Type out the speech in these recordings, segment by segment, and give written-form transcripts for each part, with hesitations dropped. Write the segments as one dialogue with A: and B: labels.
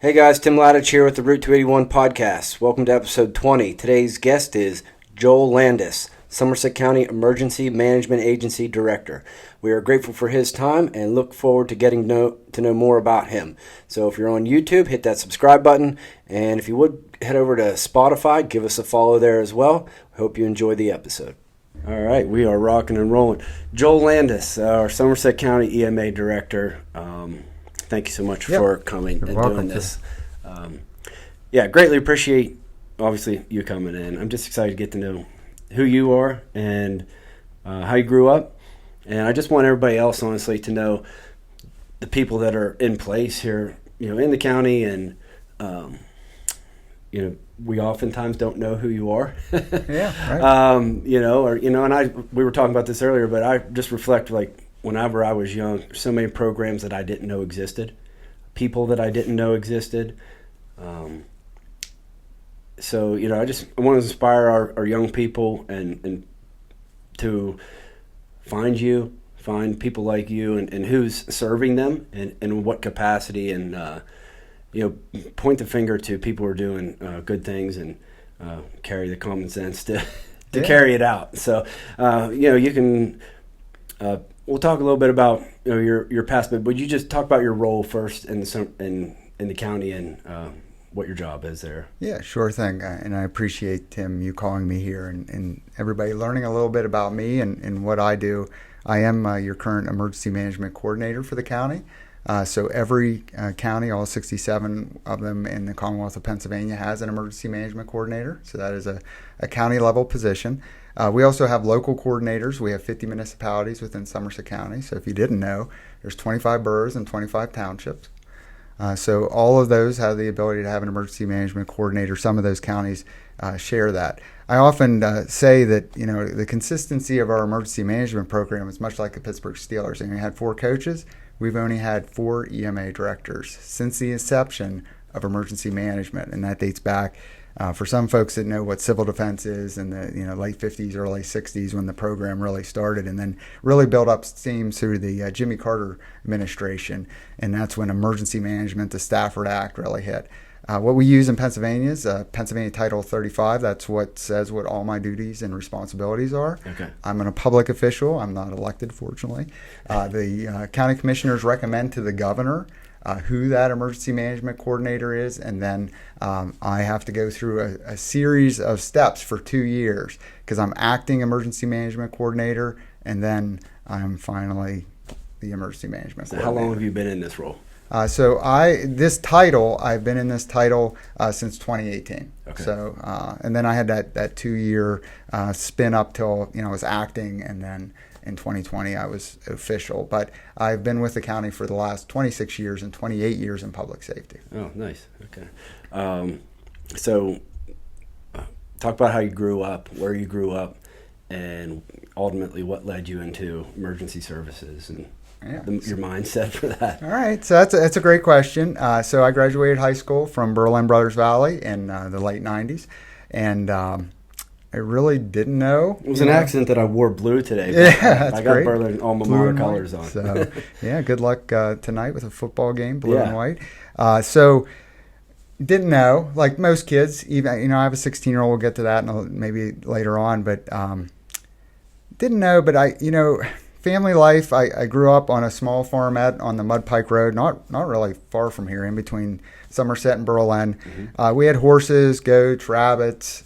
A: Hey guys, Tim Ladich here with the Route 281 podcast. Welcome to episode 20. Today's guest is Joel Landis, Somerset County Emergency Management Agency Director. We are grateful for his time and look forward to getting to know more about him. So if you're on YouTube, hit that subscribe button, and if you would, head over to Spotify, give us a follow there as well. We hope you enjoy the episode. All right, we are rocking and rolling. Joel Landis, our Somerset County EMA Director. Thank you so much for coming and doing this. Greatly appreciate, obviously, you coming in. I'm just excited to get to know who you are and how you grew up. And I just want everybody else, honestly, to know the people that are in place here, in the county. And, we oftentimes don't know who you are.
B: Yeah, right.
A: And we were talking about this earlier, but I just reflect, whenever I was young, there's so many programs that I didn't know existed, people that I didn't know existed. I want to inspire our young people and to find people like you and who's serving them and in what capacity, and point the finger to people who are doing good things and carry the common sense to carry it out. So, you can. We'll talk a little bit about your past, but would you just talk about your role first in the county and what your job is there?
B: Yeah, sure thing. And I appreciate, Tim, you calling me here and everybody learning a little bit about me and what I do. I am your current emergency management coordinator for the county. So every county, all 67 of them in the Commonwealth of Pennsylvania, has an emergency management coordinator. So that is a county level position. We also have local coordinators. We have 50 municipalities within Somerset County. So if you didn't know, there's 25 boroughs and 25 townships. So all of those have the ability to have an emergency management coordinator. Some of those counties share that. I often say that the consistency of our emergency management program is much like the Pittsburgh Steelers. And we had 4 coaches. We've only had 4 EMA directors since the inception of emergency management, and that dates back. For some folks that know what civil defense is in the late 50s, early 60s when the program really started, and then really built up steam through the Jimmy Carter administration, and that's when emergency management, the Stafford Act, really hit. What we use in Pennsylvania is Pennsylvania Title 35. That's what says what all my duties and responsibilities are.
A: Okay.
B: I'm a public official. I'm not elected, fortunately. The county commissioners recommend to the governor who that emergency management coordinator is, and then I have to go through a series of steps for 2 years because I'm acting emergency management coordinator, and then I'm finally the emergency management coordinator.
A: How long have you been in this role?
B: I've been in this title since 2018.
A: Okay.
B: So, and then I had that 2-year spin up till I was acting, and then in 2020 I was official. But I've been with the county for the last 26 years and 28 years in public safety.
A: Oh, nice. Okay. Talk about how you grew up, where you grew up, and ultimately what led you into emergency services and your mindset for that.
B: All right, so that's a great question. So I graduated high school from Berlin Brothers Valley in the late 90s, and I really didn't know.
A: It was an accident that I wore blue today.
B: Yeah,
A: I got Berlin alma mater colors on.
B: So, good luck tonight with a football game, blue and white. So didn't know, like most kids. Even I have a 16-year-old. We'll get to that maybe later on, but didn't know. But family life, I grew up on a small farmette on the Mud Pike Road, not really far from here, in between Somerset and Berlin. Mm-hmm. We had horses, goats, rabbits.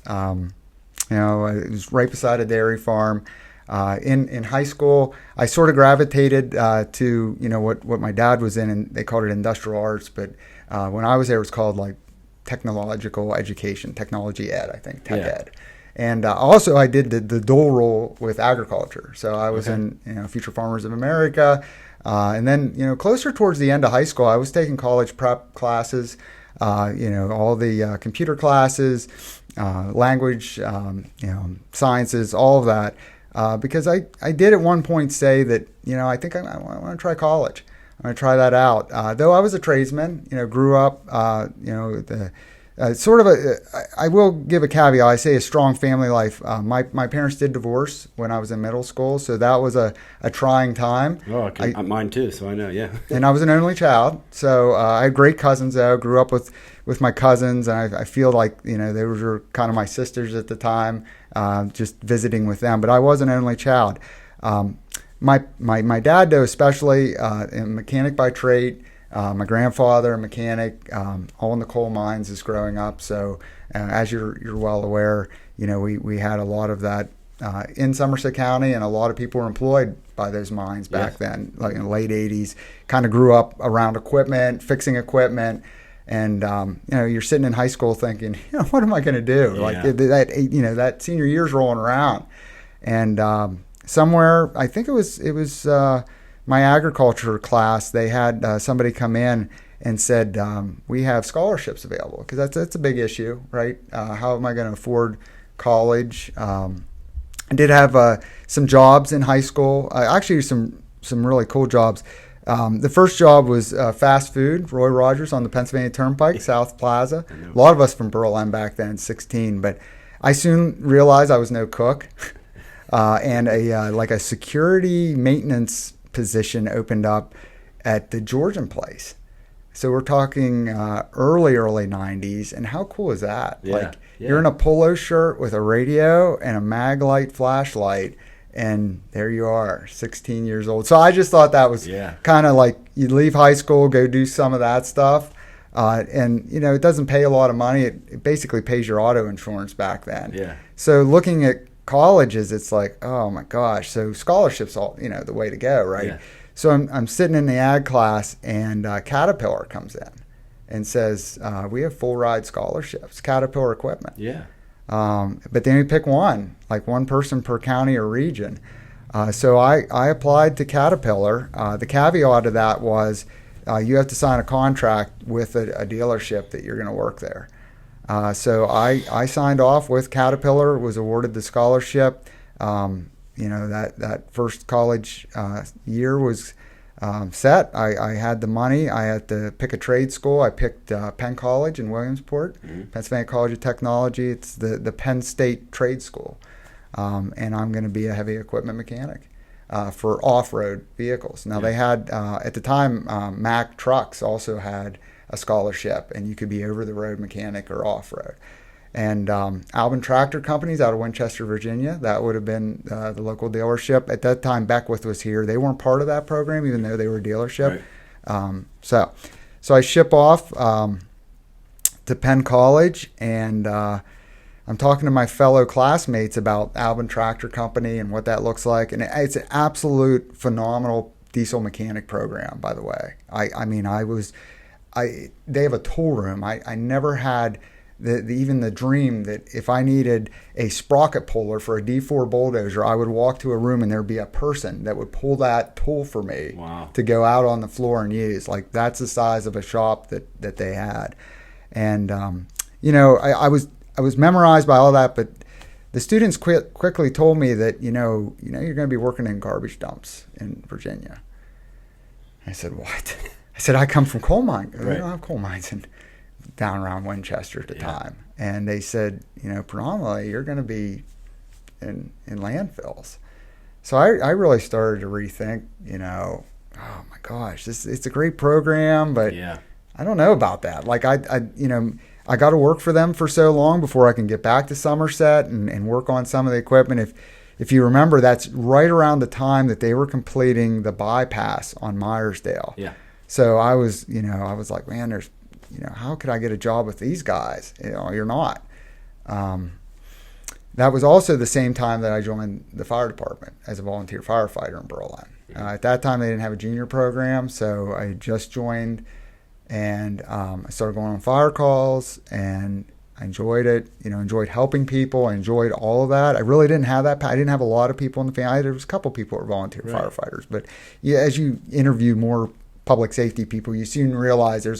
B: It was right beside a dairy farm. In high school, I sort of gravitated to what my dad was in, and they called it industrial arts. But when I was there, it was called like technological education, technology ed, I think, tech ed. And also, I did the dual role with agriculture. So I was in Future Farmers of America, and then closer towards the end of high school, I was taking college prep classes, all the computer classes, language, sciences, all of that, because I did at one point say that I think I want to try college. I'm going to try that out. Though I was a tradesman, grew up, I will give a caveat. I say a strong family life. My parents did divorce when I was in middle school, so that was a trying time.
A: Oh, okay. Mine too, so I know, yeah.
B: And I was an only child, so I had great cousins, though. Grew up with my cousins, and I feel like, they were kind of my sisters at the time, just visiting with them. But I was an only child. My dad, though, especially, a mechanic by trade. My grandfather, a mechanic, all in the coal mines as growing up. So as you're well aware, we had a lot of that in Somerset County, and a lot of people were employed by those mines back then, like in the late 80s. Kind of grew up around equipment, fixing equipment. And, you're sitting in high school thinking, what am I going to do?
A: Yeah.
B: Like that senior year's rolling around. And somewhere, I think it was my agriculture class, they had somebody come in and said, we have scholarships available, because that's a big issue, right? How am I going to afford college? I did have some jobs in high school, actually some really cool jobs. The first job was fast food, Roy Rogers on the Pennsylvania Turnpike, South Plaza. A lot of us from Berlin back then, 16, but I soon realized I was no cook. And a security maintenance position opened up at the Georgian Place. So we're talking early 90s, and how cool is that?
A: Yeah,
B: You're in a polo shirt with a radio and a mag light flashlight, and there you are, 16 years old. So I just thought that was kind of like, you leave high school, go do some of that stuff. And, it doesn't pay a lot of money. It basically pays your auto insurance back then.
A: Yeah.
B: So looking at colleges, it's like, oh my gosh. So scholarships, all the way to go, right?
A: Yeah.
B: So I'm sitting in the ag class, and Caterpillar comes in and says, we have full ride scholarships, Caterpillar equipment.
A: Yeah.
B: But then we pick one person per county or region. So I applied to Caterpillar. The caveat to that was you have to sign a contract with a dealership that you're going to work there. So I signed off with Caterpillar, was awarded the scholarship. That first college year was set. I had the money. I had to pick a trade school. I picked Penn College in Williamsport, Pennsylvania College of Technology. It's the Penn State Trade School. And I'm going to be a heavy equipment mechanic for off-road vehicles. Now, they had, at the time, Mack Trucks also had a scholarship, and you could be over-the-road mechanic or off-road. And Albin Tractor Companies out of Winchester, Virginia, that would have been the local dealership. At that time, Beckwith was here. They weren't part of that program, even though they were a dealership. Right. So I ship off to Penn College, and I'm talking to my fellow classmates about Albin Tractor Company and what that looks like. And it's an absolute phenomenal diesel mechanic program, by the way. They have a tool room. I never had even the dream that if I needed a sprocket puller for a D4 bulldozer, I would walk to a room and there'd be a person that would pull that tool for me.
A: Wow. To
B: go out on the floor and use. Like, that's the size of a shop that they had. And I was memorized by all that, but the students quickly told me that you're going to be working in garbage dumps in Virginia. I said, what? I said, I come from coal mine.
A: Right.
B: We don't have coal mines down around Winchester at the time. And they said, predominantly you're going to be in landfills. So I really started to rethink, oh my gosh, it's a great program, but I don't know about that. Like I got to work for them for so long before I can get back to Somerset and work on some of the equipment. If you remember, that's right around the time that they were completing the bypass on Myersdale.
A: Yeah.
B: So I was like, man, there's, how could I get a job with these guys? You're not. That was also the same time that I joined the fire department as a volunteer firefighter in Berlin. At that time, they didn't have a junior program, so I just joined, and I started going on fire calls, and I enjoyed it. Enjoyed helping people. I enjoyed all of that. I really didn't have that. I didn't have a lot of people in the family. There was a couple people who were volunteer firefighters, but as you interview more public safety people, you soon realize there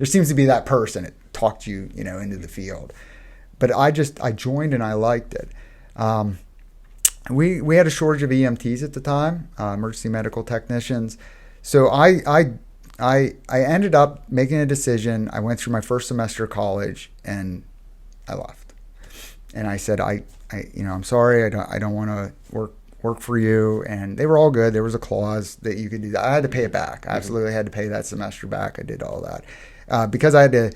B: seems to be that person that talked you, into the field. But I joined and I liked it. We had a shortage of EMTs at the time, emergency medical technicians. So I I ended up making a decision. I went through my first semester of college and I left. And I said, I'm sorry. I don't want to work for you. And they were all good. There was a clause that you could do that. I had to pay it back. I absolutely had to pay that semester back. I did all that because I had to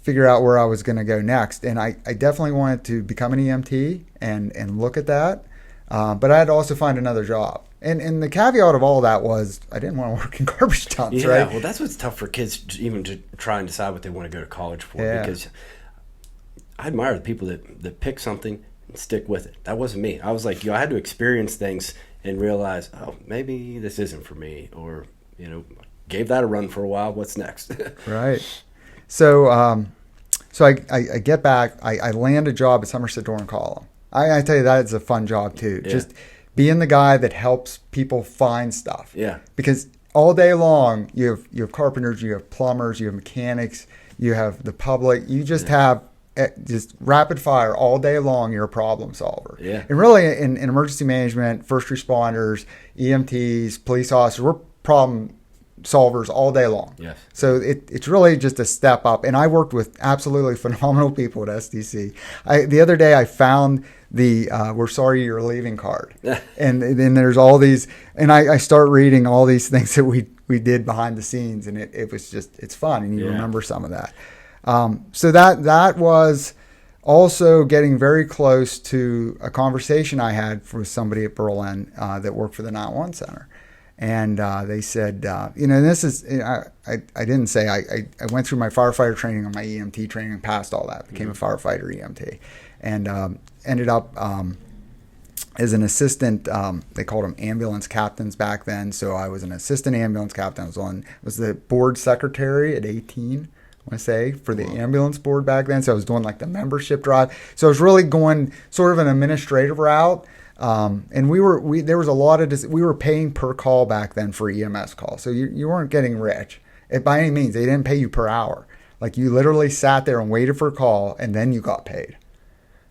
B: figure out where I was going to go next. And I definitely wanted to become an EMT and look at that. But I had to also find another job. And the caveat of all that was I didn't want to work in garbage dumps, right?
A: Well, that's what's tough for kids even to try and decide what they want to go to college for.
B: Yeah.
A: Because I admire the people that pick something and stick with it. That wasn't me. I was like, I had to experience things and realize, oh, maybe this isn't for me. Or, gave that a run for a while. What's next?
B: Right. So I get back. I land a job at Somerset Door and Column. I tell you, that is a fun job too.
A: Yeah.
B: Just being the guy that helps people find stuff.
A: Yeah.
B: Because all day long, you have carpenters, you have plumbers, you have mechanics, you have the public. You just have just rapid fire all day long. You're a problem solver.
A: Yeah.
B: And really, in emergency management, first responders, EMTs, police officers, we're problem solvers all day long.
A: Yes.
B: So it's really just a step up. And I worked with absolutely phenomenal people at SDC. The other day I found the "We're sorry you're leaving" card, and then there's all these, and I start reading all these things that we did behind the scenes, and it was just, it's fun, and you remember some of that. So that was also getting very close to a conversation I had with somebody at Berlin that worked for the 911 Center. And they said, and this is, I didn't say, I went through my firefighter training and my EMT training and passed all that, became a firefighter EMT, and ended up as an assistant. They called them ambulance captains back then. So I was an assistant ambulance captain. I was the board secretary at 18, I want to say, for the ambulance board back then. So I was doing like the membership drive. So I was really going sort of an administrative route. And there was a lot of we were paying per call back then for EMS calls. So you weren't getting rich by any means. They didn't pay you per hour. Like you literally sat there and waited for a call and then you got paid.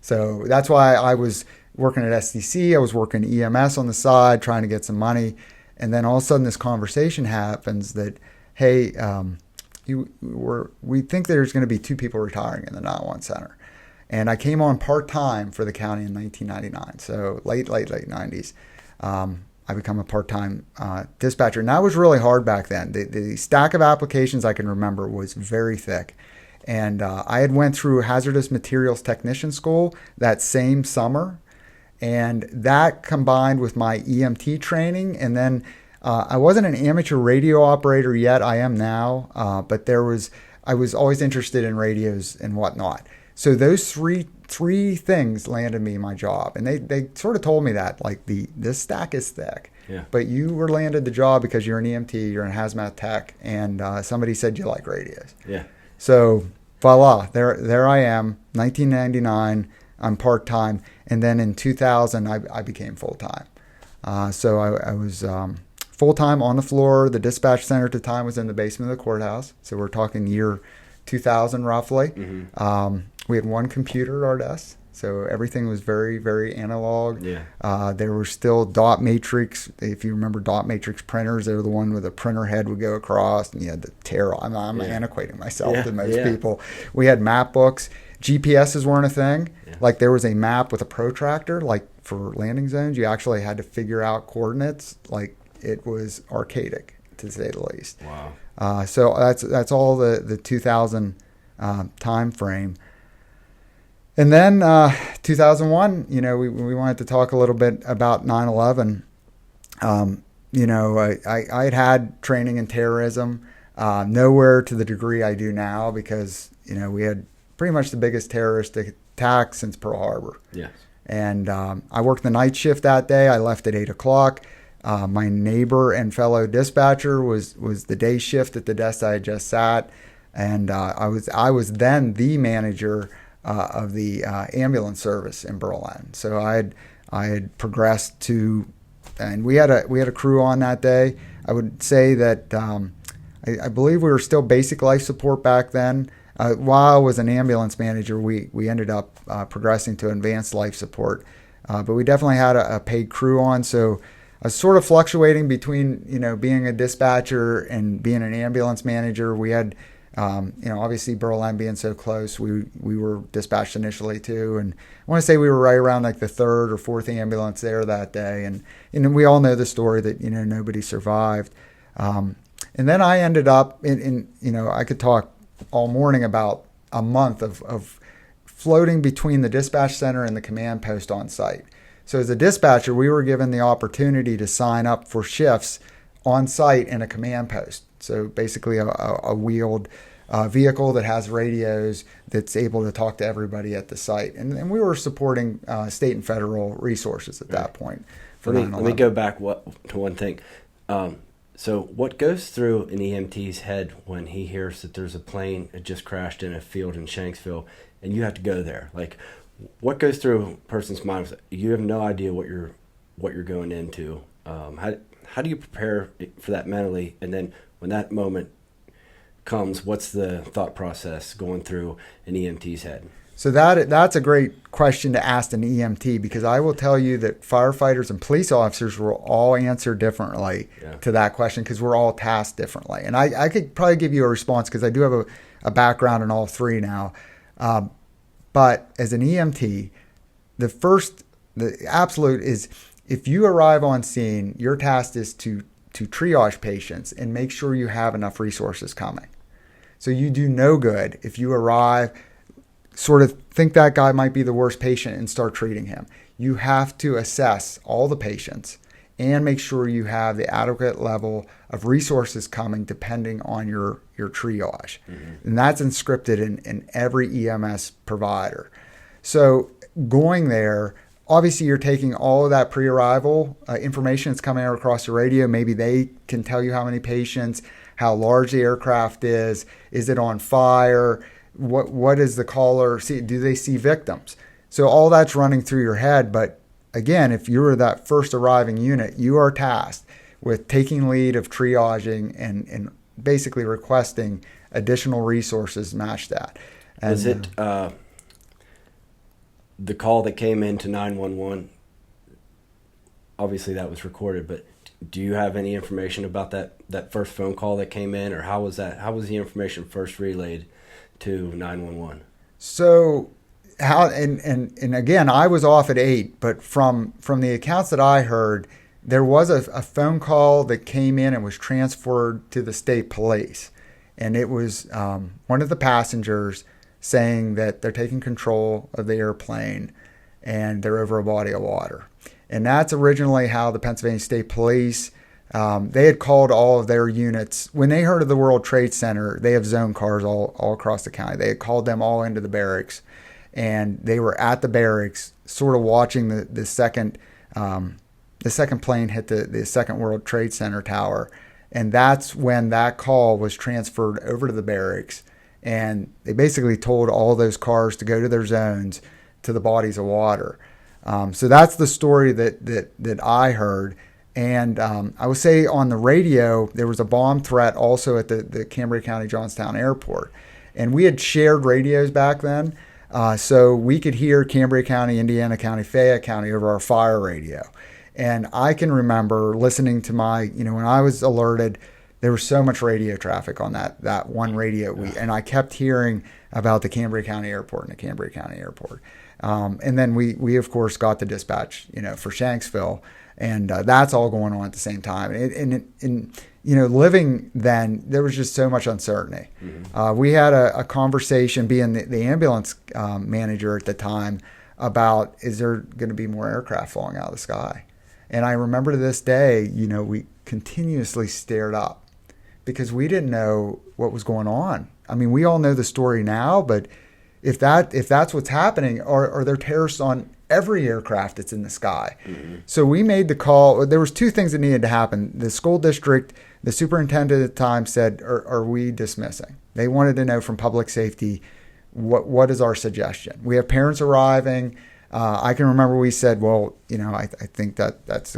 B: So that's why I was working at SDC. I was working EMS on the side, trying to get some money. And then all of a sudden this conversation happens that, hey, we think there's going to be 2 people retiring in the 911 Center. And I came on part-time for the county in 1999, so late 90s. I become a part-time dispatcher. And that was really hard back then. The stack of applications I can remember was very thick. And I had went through hazardous materials technician school that same summer. And that combined with my EMT training. And then I wasn't an amateur radio operator yet. I am now. But I was always interested in radios and whatnot. So those three things landed me my job, and they sort of told me that, like, this stack is thick, but you were landed the job because you're an EMT, you're in hazmat tech, and somebody said you like radios. Yeah. So voila, there I am, 1999. I'm part time, and then in 2000 I became full time. So I was full time on the floor. The dispatch center at the time was in the basement of the courthouse. So we're talking year 2000 roughly. Mm-hmm. We had one computer at our desk, so everything was very, very analog. Yeah. There were still dot matrix. If you remember dot matrix printers, they were the one where the printer head would go across, and you had the tear. I'm antiquating myself to most people. We had map books. GPSs weren't a thing. Yeah. Like there was a map with a protractor, like for landing zones. You actually had to figure out coordinates. Like it was archaic, to say the least. Wow. So that's all the 2000 time frame. And then 2001, we wanted to talk a little bit about 9/11. I had training in terrorism, nowhere to the degree I do now because, we had pretty much the biggest terrorist attack since Pearl Harbor. Yes. And I worked the night shift that day. I left at 8 o'clock. My neighbor and fellow dispatcher was the day shift at the desk I had just sat. And I was then the manager of the ambulance service in Berlin. So I had progressed to, and we had a crew on that day. I would say that I believe we were still basic life support back then. While I was an ambulance manager, we ended up progressing to advanced life support. But we definitely had a paid crew on. So I was sort of fluctuating between, being a dispatcher and being an ambulance manager. We had, obviously Berlin being so close, we were dispatched initially too. And I want to say we were right around like the third or fourth ambulance there that day. And we all know the story that, nobody survived. And then I ended up I could talk all morning about a month of floating between the dispatch center and the command post on site. So as a dispatcher, we were given the opportunity to sign up for shifts on site in a command post. So basically a wheeled vehicle that has radios that's able to talk to everybody at the site. And we were supporting state and federal resources at that point.
A: Let me go back to one thing. So what goes through an EMT's head when he hears that there's a plane that just crashed in a field in Shanksville and you have to go there? Like, what goes through a person's mind? You have no idea what you're going into. How do you prepare for that mentally? And then when that moment comes, what's the thought process going through an EMT's head?
B: So that's a great question to ask an EMT, because I will tell you that firefighters and police officers will all answer differently to that question, because we're all tasked differently. And I could probably give you a response because I do have a background in all three now. But as an EMT, the absolute is, if you arrive on scene, your task is to triage patients and make sure you have enough resources coming. So you do no good if you arrive, sort of think that guy might be the worst patient and start treating him. You have to assess all the patients and make sure you have the adequate level of resources coming depending on your triage. Mm-hmm. And that's inscripted in every EMS provider. So going there, obviously you're taking all of that pre-arrival information that's coming out across the radio. Maybe they can tell you how many patients, how large the aircraft is it on fire, what is the caller see, do they see victims? So all that's running through your head. But again, if you're that first arriving unit, you are tasked with taking lead of triaging and basically requesting additional resources to match that. And,
A: was it the call that came into 911? Obviously that was recorded, but do you have any information about that first phone call that came in, or how was the information first relayed to 911?
B: So how and again, I was off at 8, but from the accounts that I heard, there was a phone call that came in and was transferred to the state police, and it was one of the passengers saying that they're taking control of the airplane and they're over a body of water. And that's originally how the Pennsylvania State Police, they had called all of their units. When they heard of the World Trade Center, they have zone cars all across the county. They had called them all into the barracks, and they were at the barracks sort of watching the second plane hit the second World Trade Center tower. And that's when that call was transferred over to the barracks. And they basically told all those cars to go to their zones to the bodies of water. So that's the story that I heard. And I would say on the radio, there was a bomb threat also at the Cambria County Johnstown Airport. And we had shared radios back then. So we could hear Cambria County, Indiana County, Fayette County over our fire radio. And I can remember listening to when I was alerted, there was so much radio traffic on that one radio. And I kept hearing about the Cambria County Airport and the Cambria County Airport. And then we of course got the dispatch, for Shanksville, and that's all going on at the same time. And living then, there was just so much uncertainty. Mm-hmm. We had a conversation, being the ambulance manager at the time, about, is there going to be more aircraft falling out of the sky? And I remember to this day, we continuously stared up because we didn't know what was going on. I mean, we all know the story now, but if that's what's happening, are there terrorists on every aircraft that's in the sky? Mm-hmm. So we made the call. There was two things that needed to happen. The school district, the superintendent at the time said, are we dismissing? They wanted to know from public safety, what is our suggestion? We have parents arriving. I can remember we said, well, I think that's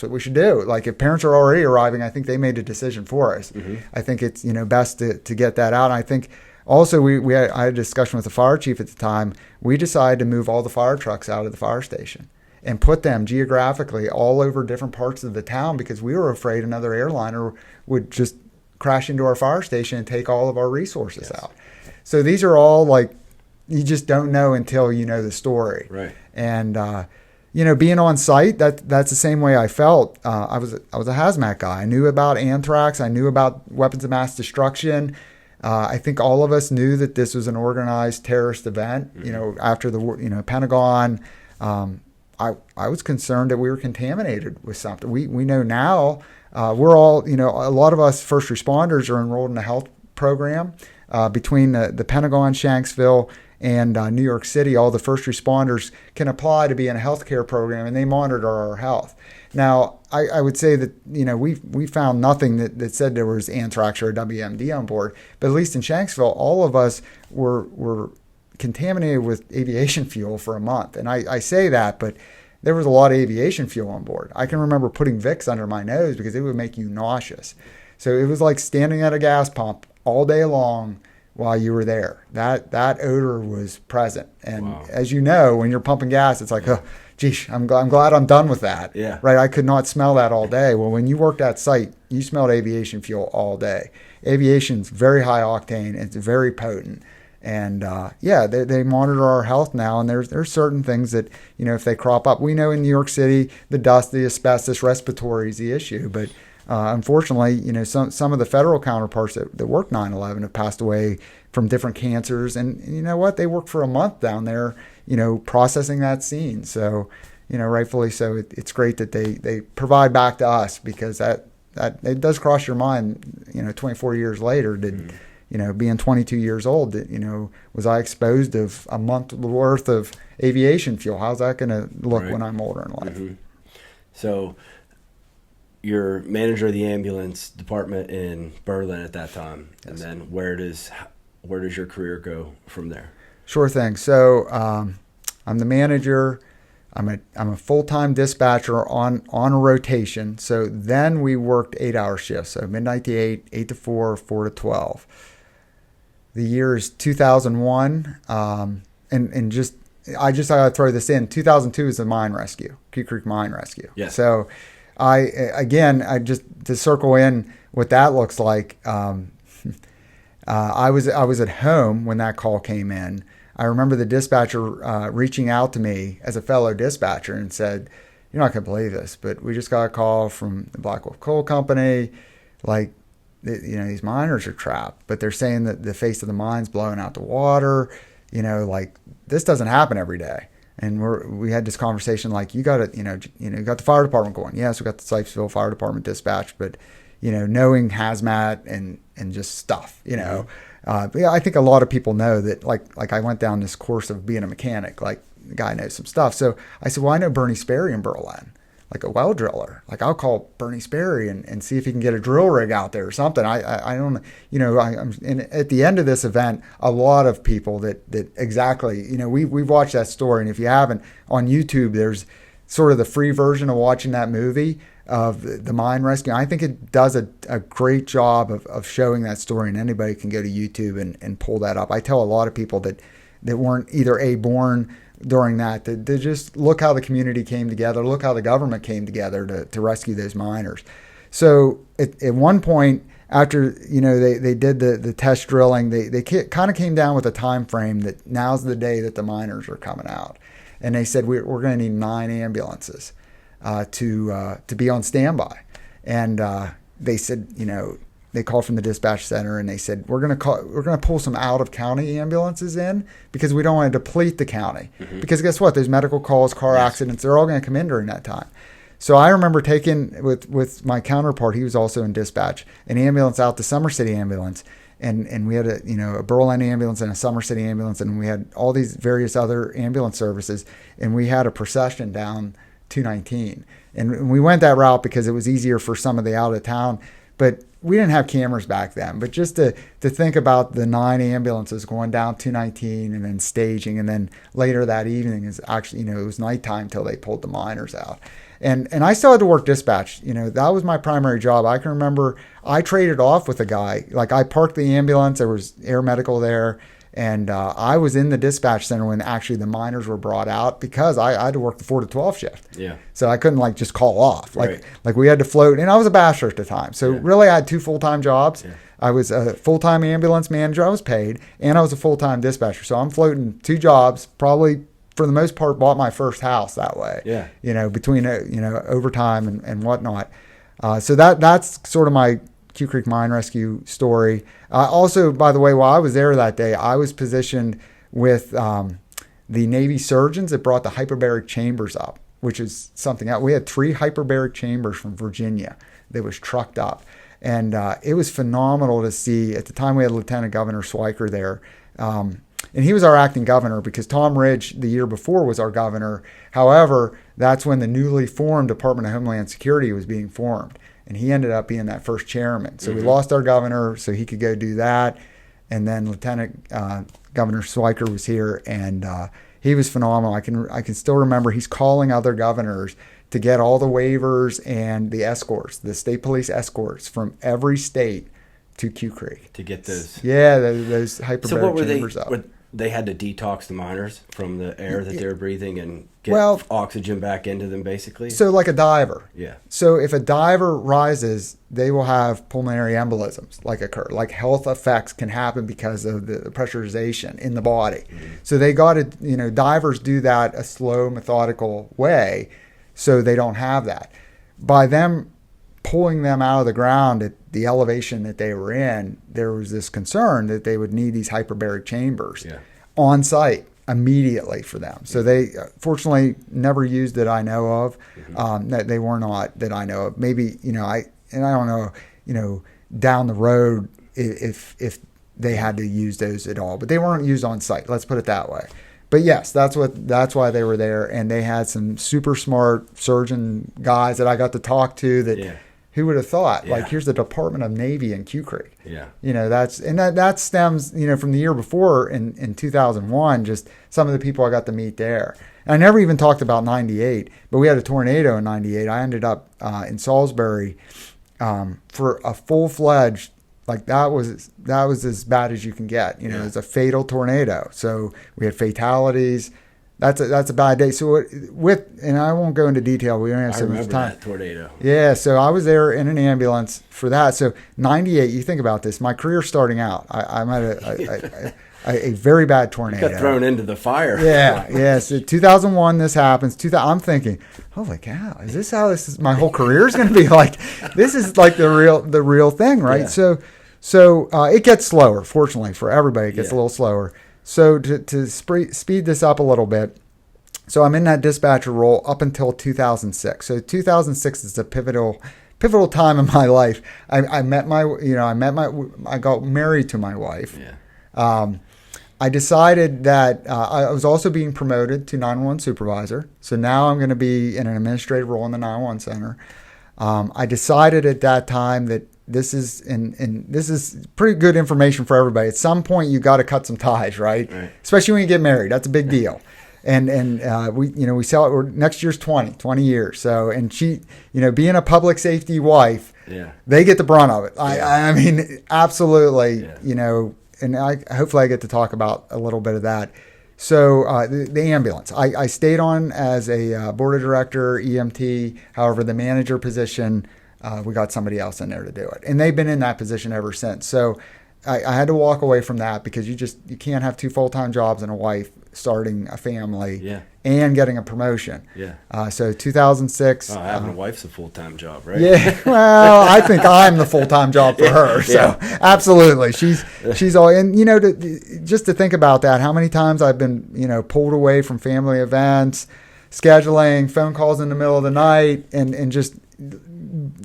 B: what we should do. Like, if parents are already arriving, I think they made a decision for us. Mm-hmm. I think it's best to get that out. And I think also I had a discussion with the fire chief at the time. We decided to move all the fire trucks out of the fire station, and put them geographically all over different parts of the town because we were afraid another airliner would just crash into our fire station and take all of our resources out. So these are all like, you just don't know until you know the story.
A: Right.
B: And, being on site, that's the same way I felt. I was a hazmat guy. I knew about anthrax. I knew about weapons of mass destruction. I think all of us knew that this was an organized terrorist event. After the Pentagon, I was concerned that we were contaminated with something. We know now. We're all, a lot of us first responders are enrolled in a health program between the Pentagon, Shanksville, and New York City. All the first responders can apply to be in a healthcare program, and they monitor our health. Now, I would say that, we found nothing that said there was anthrax or WMD on board, but at least in Shanksville, all of us were contaminated with aviation fuel for a month. And I say that, but there was a lot of aviation fuel on board. I can remember putting Vicks under my nose because it would make you nauseous. So it was like standing at a gas pump all day long while you were there. That odor was present. And
A: wow.
B: As you know, when you're pumping gas, it's like, oh, geez, I'm glad I'm done with that.
A: Yeah.
B: Right? I could not smell that all day. Well, when you worked at site, you smelled aviation fuel all day. Aviation's very high octane. It's very potent. And they monitor our health now, and there's certain things that, if they crop up, we know in New York City, the dust, the asbestos, respiratory is the issue. But unfortunately, some of the federal counterparts that worked 9/11 have passed away from different cancers, and you know what? They worked for a month down there, processing that scene. So, rightfully so, it's great that they provide back to us, because that it does cross your mind, 24 years later, did. Being 22 years old, was I exposed of a month worth of aviation fuel? How's that going to look when I'm older in life?
A: Mm-hmm. So you're manager of the ambulance department in Berlin at that time. Yes. And then where does your career go from there?
B: Sure thing. So I'm the manager. I'm a full-time dispatcher on a rotation. So then we worked 8-hour shifts. So midnight to 8, 8 to 4, 4 to 12. The year is 2001, and just I gotta throw this in. 2002 is the mine rescue, Key Creek Mine Rescue.
A: Yeah.
B: So I just to circle in what that looks like. I was at home when that call came in. I remember the dispatcher reaching out to me as a fellow dispatcher and said, "You're not gonna believe this, but we just got a call from the Black Wolf Coal Company, like." These miners are trapped, but they're saying that the face of the mine's blowing out the water. This doesn't happen every day. And we had this conversation like, you got you got the fire department going. Yes, we got the Sykesville Fire Department dispatch, but knowing hazmat and just stuff. I think a lot of people know that. Like I went down this course of being a mechanic. Like the guy knows some stuff. So I said, well, I know Bernie Sperry in Berlin. Like a well driller. Like I'll call Bernie Sperry and see if he can get a drill rig out there or something. I don't, and at the end of this event, a lot of people that exactly, we've watched that story. And if you haven't, on YouTube, there's sort of the free version of watching that movie of the mine rescue. I think it does a great job of showing that story, and anybody can go to YouTube and pull that up. I tell a lot of people that weren't either born during that just look how the community came together, look how the government came together to rescue those miners. So at one point, after they did the test drilling, they kind of came down with a time frame that now's the day that the miners are coming out, and they said we're going to need 9 ambulances to be on standby, and they said they called from the dispatch center and they said, we're going to pull some out of county ambulances in because we don't want to deplete the county. Mm-hmm. Because guess what? Those medical calls, car accidents, they're all going to come in during that time. So I remember taking with my counterpart, he was also in dispatch, an ambulance out, the Somerset ambulance. And we had a Berlin ambulance and a Somerset ambulance, and we had all these various other ambulance services, and we had a procession down 219. And we went that route because it was easier for some of the out of town, but we didn't have cameras back then. But just to think about the 9 ambulances going down 219 and then staging, and then later that evening is actually, it was nighttime till they pulled the miners out. And I still had to work dispatch. That was my primary job. I can remember I traded off with a guy. Like I parked the ambulance. There was air medical there. And I was in the dispatch center when actually the miners were brought out because I had to work the 4 to 12 shift.
A: Yeah.
B: So I couldn't like just call off.
A: Right.
B: Like we had to float. And I was a bachelor at the time. So really I had 2 full-time jobs. Yeah. I was a full-time ambulance manager. I was paid. And I was a full-time dispatcher. So I'm floating 2 jobs, probably for the most part bought my first house that way.
A: Yeah.
B: Between, overtime and whatnot. So that's sort of my Q Creek Mine Rescue story. Also, by the way, while I was there that day, I was positioned with the Navy surgeons that brought the hyperbaric chambers up, which is something else. We had 3 hyperbaric chambers from Virginia that was trucked up. And it was phenomenal to see. At the time, we had Lieutenant Governor Swiker there. And he was our acting governor because Tom Ridge, the year before, was our governor. However, that's when the newly formed Department of Homeland Security was being formed. And he ended up being that first chairman. So we lost our governor, so he could go do that. And then Lieutenant Governor Swiker was here, and he was phenomenal. I can still remember he's calling other governors to get all the waivers and the escorts, the state police escorts from every state to Q Creek.
A: To get those.
B: Yeah, those hyperbaric chambers up.
A: They had to detox the miners from the air that they were breathing and get oxygen back into them, basically?
B: So like a diver.
A: Yeah.
B: So if a diver rises, they will have pulmonary embolisms occur. Like health effects can happen because of the pressurization in the body. Mm-hmm. So they got to, divers do that a slow, methodical way so they don't have that. By them pulling them out of the ground at the elevation that they were in, there was this concern that they would need these hyperbaric chambers on site immediately for them. So they fortunately never used that I know of. That they were not that I know of. Maybe I don't know down the road if they had to use those at all, but they weren't used on site. Let's put it that way. But yes, that's why they were there, and they had some super smart surgeon guys that I got to talk to that. Yeah. Who would have thought? Yeah. Like, here's the Department of Navy in Q Creek. Yeah. That stems, from the year before in 2001, just some of the people I got to meet there. And I never even talked about 98, but we had a tornado in 98. I ended up in Salisbury for a full-fledged, that was as bad as you can get. It's a fatal tornado. So we had fatalities. That's a bad day. So and I won't go into detail. We don't have so much time. I remember that tornado. Yeah. So I was there in an ambulance for that. So 98. You think about this. My career starting out. I'm at a very bad tornado.
A: You got thrown into the fire.
B: Yeah. So 2001, this happens. I'm thinking, holy cow, is this how my whole career is going to be like? This is like the real thing, right? Yeah. So it gets slower. Fortunately for everybody, it gets a little slower. So to speed this up a little bit, so I'm in that dispatcher role up until 2006. So 2006 is a pivotal time in my life. I got married to my wife. Yeah. I decided that I was also being promoted to 911 supervisor. So now I'm going to be in an administrative role in the 911 center. I decided at that time that this is pretty good information for everybody. At some point, you got to cut some ties, right? Especially when you get married. That's a big deal. And we sell it. Next year's 20 years. So, and she, being a public safety wife, they get the brunt of it. I mean, absolutely. And hopefully I get to talk about a little bit of that. So the ambulance, I stayed on as a board of director, EMT. However, the manager position, we got somebody else in there to do it. And they've been in that position ever since. So I had to walk away from that because you can't have 2 full-time jobs and a wife starting a family and getting a promotion. So 2006.
A: Having a wife's a full-time job, right?
B: Yeah. Well, I think I'm the full-time job for her. So absolutely. She's all, and just to think about that, how many times I've been, pulled away from family events, scheduling, phone calls in the middle of the night, and just,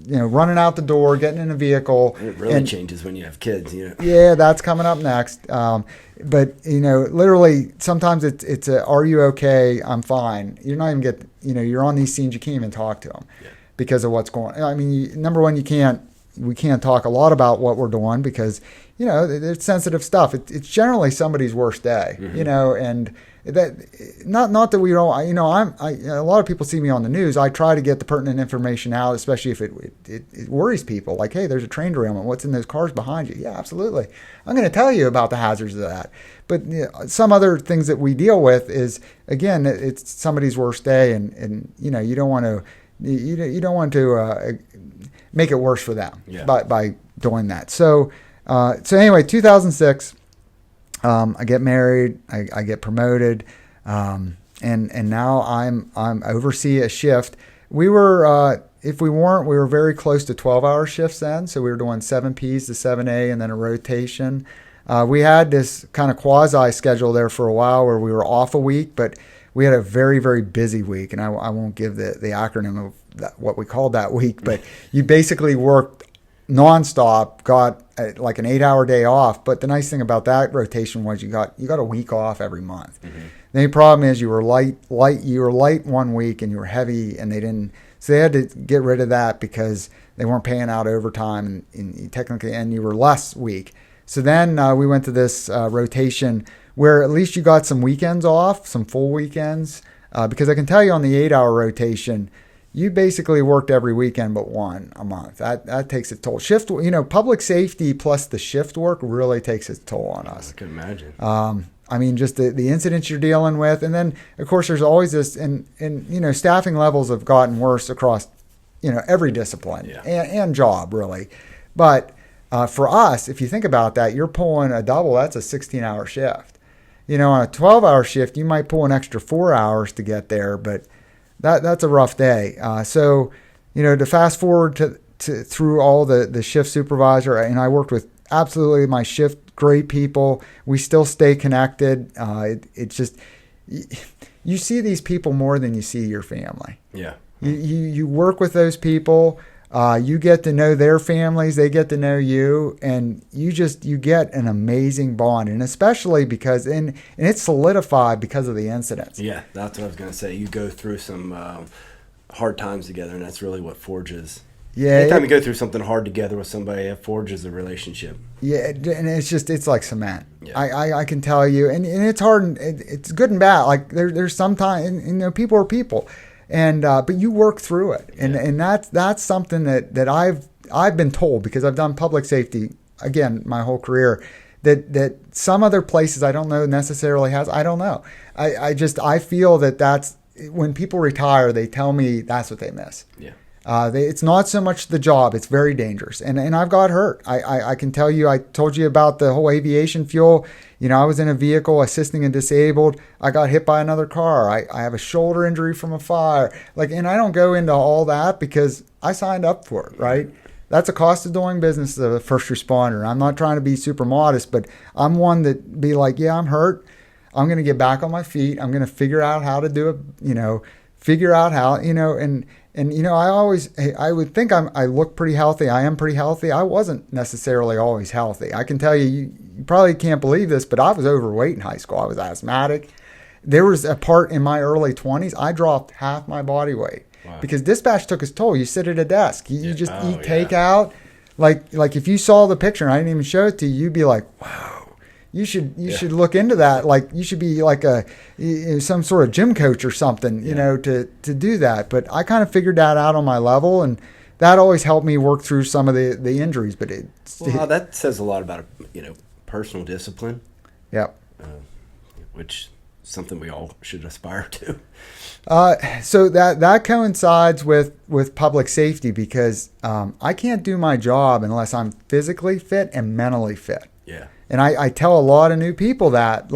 B: running out the door, getting in a vehicle.
A: It really changes when you have kids,
B: Yeah, that's coming up next. But, literally sometimes it's are you okay? I'm fine. You're not even you're on these scenes, you can't even talk to them because of what's going on. I mean, number one, we can't talk a lot about what we're doing because, it's sensitive stuff. It's generally somebody's worst day, and that not that we don't. A lot of people see me on the news. I try to get the pertinent information out, especially if it worries people. Like, hey, there's a train derailment. What's in those cars behind you? Yeah, absolutely. I'm going to tell you about the hazards of that. But some other things that we deal with is, again, it's somebody's worst day, and you don't want to make it worse for them by doing that. So anyway, 2006. I get married, I get promoted, and now I'm oversee a shift. We were, if we weren't, we were very close to 12-hour shifts then. So we were doing 7Ps to 7A and then a rotation. We had this kind of quasi schedule there for a while where we were off a week, but we had a very, very busy week. And I won't give the acronym of what we called that week, but you basically worked nonstop, got like an 8-hour day off. But the nice thing about that rotation was you got a week off every month. Mm-hmm. The only problem is you were light 1 week and you were heavy, and they had to get rid of that because they weren't paying out overtime and technically, and you were less weak. So then we went to this rotation where at least you got some weekends off, some full weekends, because I can tell you on the 8-hour rotation, you basically worked every weekend but one a month. That takes its toll. Shift, public safety plus the shift work really takes its toll on us.
A: I can imagine.
B: I mean, just the incidents you're dealing with. And then, of course, there's always this, and staffing levels have gotten worse across, every discipline and job, really. But for us, if you think about that, you're pulling a double, that's a 16-hour shift. On a 12-hour shift, you might pull an extra 4 hours to get there, but that's a rough day. So, to fast forward to through all the shift supervisor, and I worked with absolutely my shift great people. We still stay connected. It's just you see these people more than you see your family.
A: Yeah.
B: You work with those people. You get to know their families. They get to know you, and you get an amazing bond. And especially because and it's solidified because of the incidents.
A: Yeah, that's what I was going to say. You go through some hard times together, and that's really what forges. Yeah. Anytime you go through something hard together with somebody, it forges a relationship.
B: Yeah, and it's like cement. Yeah. I can tell you, and it's hard. And it's good and bad. Like there's sometimes, people are people. And but you work through it, and that's something that I've been told, because I've done public safety again my whole career, that some other places I don't know necessarily has. I don't know. I feel that's when people retire, they tell me that's what they miss.
A: Yeah.
B: It's not so much the job; it's very dangerous, and I've got hurt. I can tell you. I told you about the whole aviation fuel. I was in a vehicle assisting a disabled. I got hit by another car. I have a shoulder injury from a fire. And I don't go into all that because I signed up for it, right? That's a cost of doing business as a first responder. I'm not trying to be super modest, but I'm one that be like, yeah, I'm hurt. I'm going to get back on my feet. I'm going to figure out how to do it, figure out how, and I would think I look pretty healthy. I am pretty healthy. I wasn't necessarily always healthy. I can tell you probably can't believe this, but I was overweight in high school. I was asthmatic. There was a part in my early 20s, I dropped half my body weight. Wow. Because dispatch took its toll. You sit at a desk. You just eat takeout. Like if you saw the picture and I didn't even show it to you, you'd be like, wow. You should look into that. Like you should be like some sort of gym coach or something, to do that. But I kind of figured that out on my level, and that always helped me work through some of the injuries. But
A: that says a lot about personal discipline.
B: Yep.
A: Which is something we all should aspire to.
B: So that coincides with public safety, because I can't do my job unless I'm physically fit and mentally fit.
A: Yeah.
B: And I tell a lot of new people that,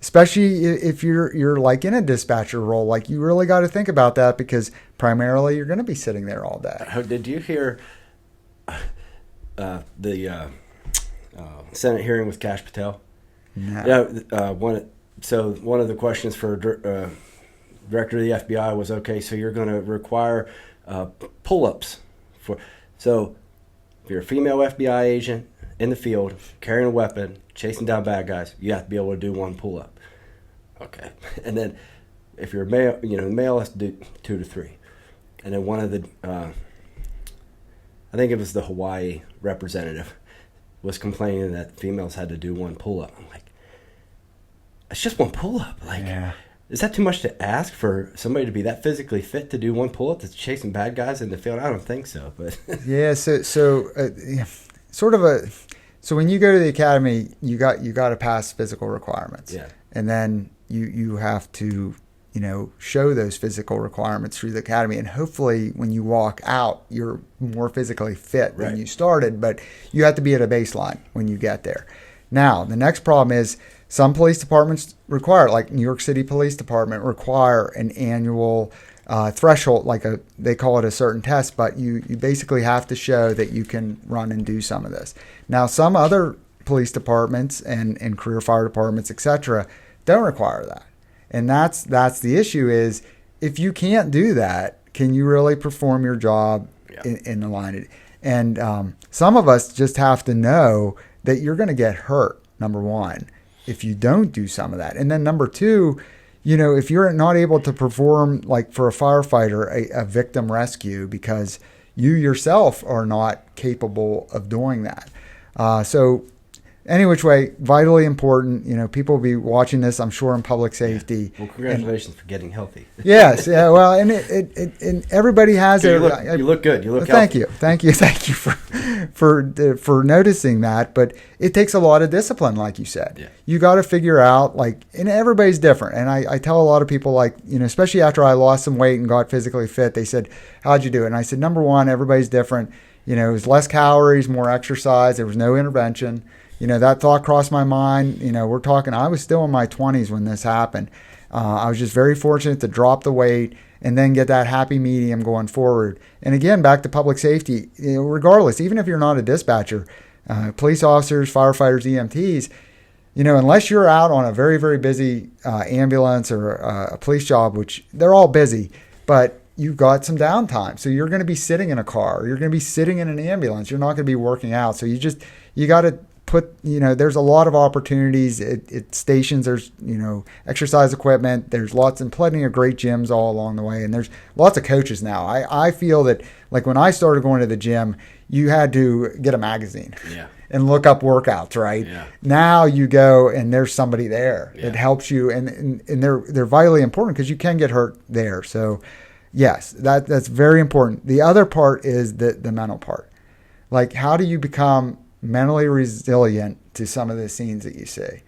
B: especially if you're like in a dispatcher role, you really got to think about that, because primarily you're going to be sitting there all day.
A: Did you hear the Senate hearing with Kash Patel?
B: No.
A: Yeah. One of the questions for director of the FBI was, okay, so you're going to require pull-ups so if you're a female FBI agent in the field, carrying a weapon, chasing down bad guys, you have to be able to do one pull-up. Okay. And then if you're a male, the male has to do 2 to 3. And then one of the, I think it was the Hawaii representative, was complaining that females had to do one pull-up. I'm like, it's just one pull-up. Like, is that too much to ask for somebody to be that physically fit to do one pull-up that's chasing bad guys in the field? I don't think so. But
B: yeah, so when you go to the academy, you got to pass physical requirements.
A: Yeah.
B: And then you have to, show those physical requirements through the academy. And hopefully when you walk out, you're more physically fit than you started. But you have to be at a baseline when you get there. Now, the next problem is some police departments require, like New York City Police Department, require an annual threshold, they call it a certain test, but you basically have to show that you can run and do some of this. Now, some other police departments and career fire departments, etc., don't require that. And that's the issue is if you can't do that, can you really perform your job in the line? And some of us just have to know that you're going to get hurt, number one, if you don't do some of that. And then number two, if you're not able to perform, like for a firefighter, a victim rescue because you yourself are not capable of doing that. So any which way, vitally important. People will be watching this, I'm sure, in public safety.
A: Well, congratulations for getting healthy.
B: Yes, yeah. Well, and and everybody has
A: you look good. You look
B: healthy. Thank you for noticing that. But it takes a lot of discipline, like you said.
A: Yeah.
B: You got to figure out, and everybody's different. And I tell a lot of people, especially after I lost some weight and got physically fit, they said, "How'd you do it?" And I said, number one, everybody's different. It was less calories, more exercise. There was no intervention. That thought crossed my mind. We're talking, I was still in my 20s when this happened. I was just very fortunate to drop the weight and then get that happy medium going forward. And again, back to public safety, regardless, even if you're not a dispatcher, police officers, firefighters, EMTs, unless you're out on a very, very busy ambulance or a police job, which they're all busy, but you've got some downtime. So you're going to be sitting in a car, you're going to be sitting in an ambulance, you're not going to be working out. So you got to there's a lot of opportunities at stations. There's, exercise equipment. There's plenty of great gyms all along the way. And there's lots of coaches now. I feel that, when I started going to the gym, you had to get a magazine and look up workouts, right?
A: Yeah.
B: Now you go and there's somebody there that helps you. And they're vitally important because you can get hurt there. So yes, that's very important. The other part is the mental part. How do you become mentally resilient to some of the scenes that you see?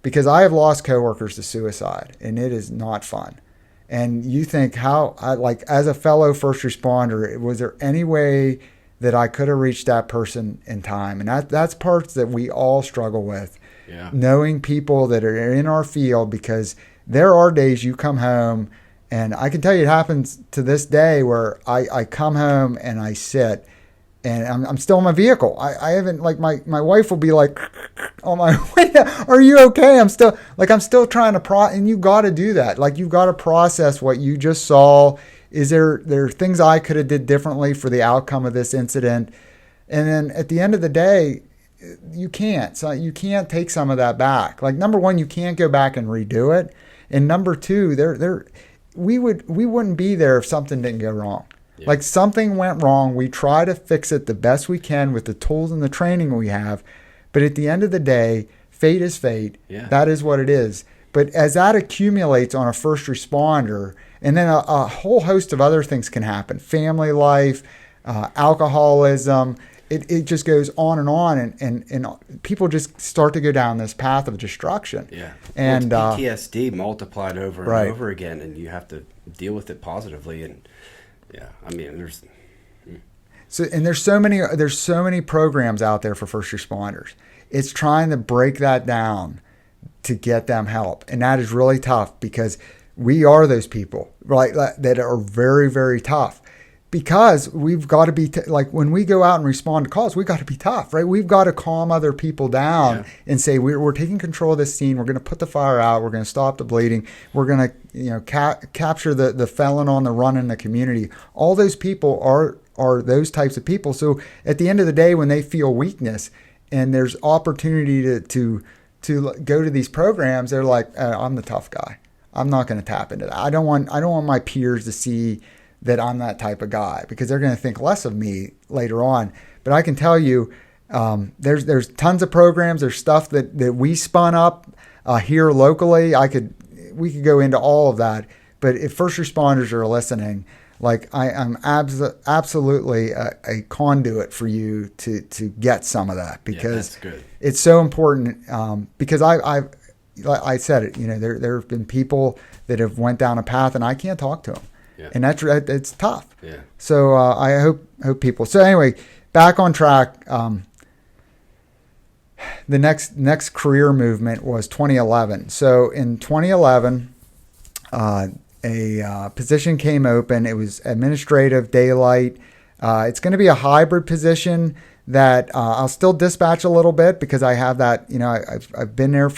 B: Because I have lost coworkers to suicide, and it is not fun. And you think, as a fellow first responder, was there any way that I could have reached that person in time? And that's parts that we all struggle with.
A: Yeah.
B: Knowing people that are in our field, because there are days you come home, and I can tell you it happens to this day where I come home and I sit, and I'm still in my vehicle. I haven't, my wife will be like, on my way, are you okay? I'm still trying to and you got to do that. You've got to process what you just saw. Is there things I could have did differently for the outcome of this incident? And then at the end of the day, you can't. So you can't take some of that back. Number one, you can't go back and redo it. And number two, we wouldn't be there if something didn't go wrong. Yeah. Something went wrong. We try to fix it the best we can with the tools and the training we have. But at the end of the day, fate is fate. Yeah. That is what it is. But as that accumulates on a first responder, and then a whole host of other things can happen, family life, alcoholism, it just goes on, and people just start to go down this path of destruction. Yeah. And
A: PTSD multiplied over and over again, and you have to deal with it positively. And yeah, there's so many programs out there for first responders. It's trying to break that down to get them help, and that is really tough because we are those people, right? That are very, very tough. Because we've got to be when we go out and respond to calls, we've got to be tough, right? We've got to calm other people down and say we're taking control of this scene. We're going to put the fire out. We're going to stop the bleeding. We're going to capture the felon on the run in the community. All those people are those types of people. So at the end of the day, when they feel weakness and there's opportunity to go to these programs, they're like, I'm the tough guy. I'm not going to tap into that. I don't want my peers to see that I'm that type of guy because they're going to think less of me later on. But I can tell you,
B: There's tons of programs. There's stuff that we spun up here locally. We could go into all of that. But if first responders are listening, like I'm absolutely a conduit for you to get some of that, because it's so important. Because I said it, there have been people that have went down a path and I can't talk to them, and it's tough. Yeah. So I hope people. So anyway, back on track. The next career movement was 2011. So in 2011, a position came open. It was administrative daylight. It's going to be a hybrid position that I'll still dispatch a little bit, because I have that. I've been there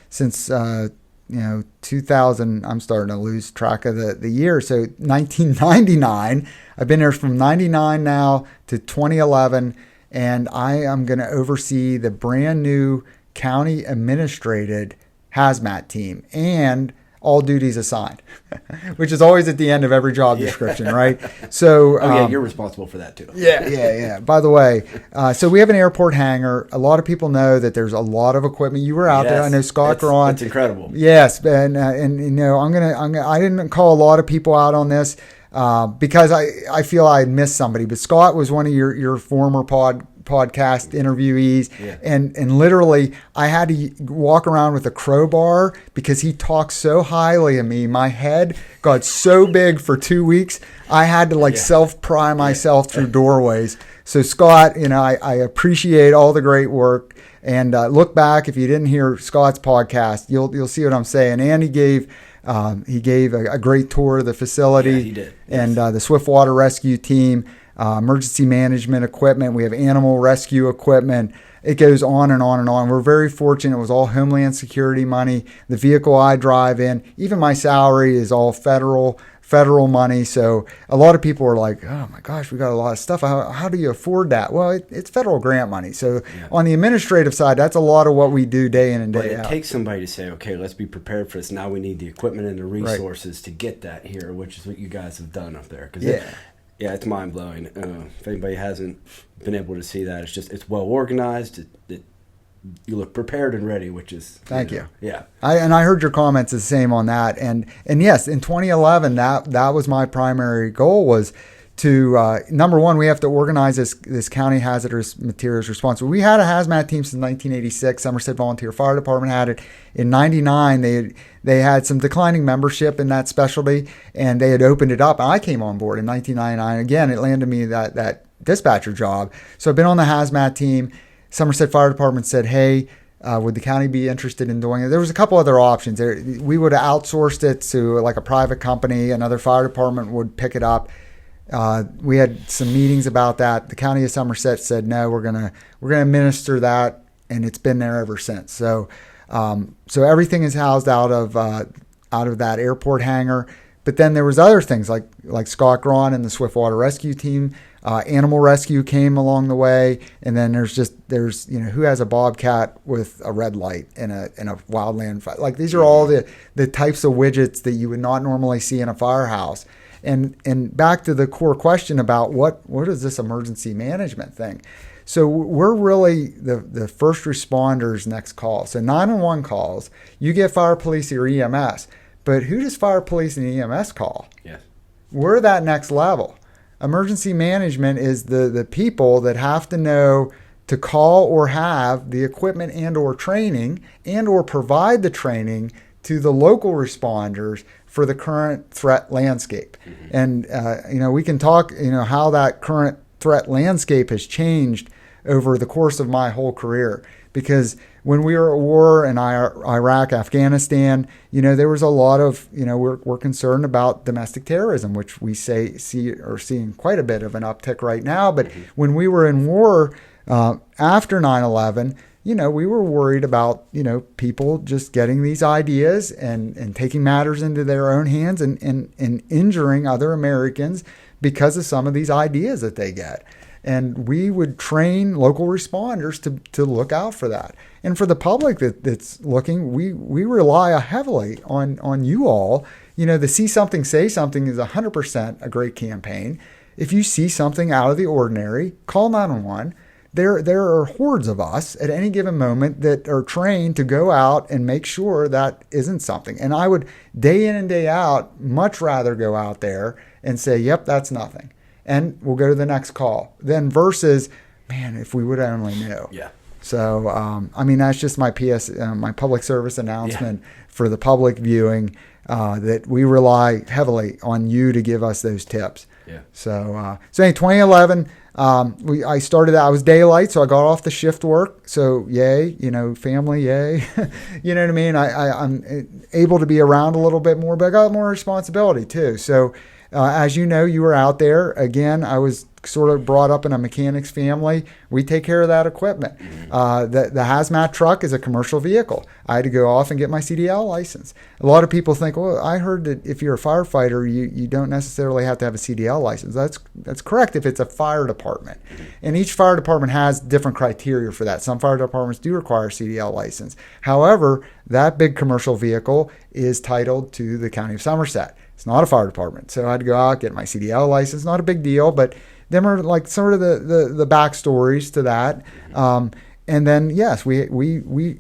B: since 2000. I'm starting to lose track of the year. So 1999. I've been there from 99 now to 2011. And I am going to oversee the brand new county administrated hazmat team and all duties assigned, which is always at the end of every job description, right? So,
A: you're responsible for that too.
B: Yeah. By the way, so we have an airport hangar. A lot of people know that there's a lot of equipment. You were out there. I know Scott Braun.
A: It's incredible.
B: Yes, and I didn't call a lot of people out on this. Because I feel I had missed somebody, but Scott was one of your former podcast interviewees, and literally I had to walk around with a crowbar because he talked so highly of me. My head got so big for 2 weeks, I had to self-pry myself through doorways. So Scott, I appreciate all the great work, and look back, if you didn't hear Scott's podcast, you'll see what I'm saying. And he gave a great tour of the facility.
A: Yeah, he did.
B: And the Swift Water Rescue Team, emergency management equipment. We have animal rescue equipment. It goes on and on and on. We're very fortunate. It was all Homeland Security money. The vehicle I drive in, even my salary is all federal money. So a lot of people are like, oh my gosh, we got a lot of stuff. How do you afford that? Well, it's federal grant money. So on the administrative side, that's a lot of what we do day in and day out.
A: It takes somebody to say, okay, let's be prepared for this. Now we need the equipment and the resources to get that here, which is what you guys have done up there. It's mind blowing. If anybody hasn't been able to see that, it's well organized. You look prepared and ready, which is
B: thank you.
A: Yeah,
B: I heard your comments the same on that, and yes, in 2011, that was my primary goal, was to number one, we have to organize this county hazardous materials response. We had a hazmat team since 1986. Somerset Volunteer Fire Department had it. In '99, they had some declining membership in that specialty, and they had opened it up. And I came on board in 1999. Again, it landed me that dispatcher job. So I've been on the hazmat team. Somerset Fire Department said, hey, would the county be interested in doing it? There was a couple other options. We would have outsourced it to like a private company. Another fire department would pick it up. We had some meetings about that. The county of Somerset said, no, we're gonna administer that, and it's been there ever since. So everything is housed out of that airport hangar. But then there was other things like Scott Braun and the Swift Water Rescue Team. Animal rescue came along the way, and then there's who has a bobcat with a red light in a wildland fire. Like, these are all the types of widgets that you would not normally see in a firehouse. And back to the core question about what is this emergency management thing? So we're really the first responders' next call. So 911 calls, you get fire, police, or EMS, but who does fire, police, and EMS call?
A: Yes.
B: We're that next level. Emergency management is the people that have to know to call or have the equipment and or training and or provide the training to the local responders for the current threat landscape. Mm-hmm. And, we can talk, how that current threat landscape has changed over the course of my whole career. Because when we were at war in Iraq, Afghanistan, there was a lot of, we're concerned about domestic terrorism, which we are seeing quite a bit of an uptick right now. But when we were in war after 9/11, we were worried about, people just getting these ideas and taking matters into their own hands and injuring other Americans because of some of these ideas that they get. And we would train local responders to look out for that. And for the public that's looking, we rely heavily on you all. The See Something, Say Something is 100% a great campaign. If you see something out of the ordinary, call 911. there are hordes of us at any given moment that are trained to go out and make sure that isn't something. And I would, day in and day out, much rather go out there and say, yep, that's nothing. And we'll go to the next call. Then versus, man, if we would only knew.
A: Yeah.
B: So, that's just my my public service announcement for the public viewing, that we rely heavily on you to give us those tips.
A: Yeah.
B: So in 2011, I started. I was daylight, so I got off the shift work. So yay, family, yay, you know what I mean. I'm able to be around a little bit more, but I got more responsibility too. So as you know, you were out there again. I was sort of brought up in a mechanics family. We take care of that equipment. The hazmat truck is a commercial vehicle. I had to go off and get my CDL license. A lot of people think, well, I heard that if you're a firefighter, you don't necessarily have to have a CDL license. That's correct if it's a fire department. And each fire department has different criteria for that. Some fire departments do require a CDL license. However, that big commercial vehicle is titled to the county of Somerset. It's not a fire department. So I had to go out, get my CDL license. Not a big deal, but them are like sort of the backstories to that. And then, yes, we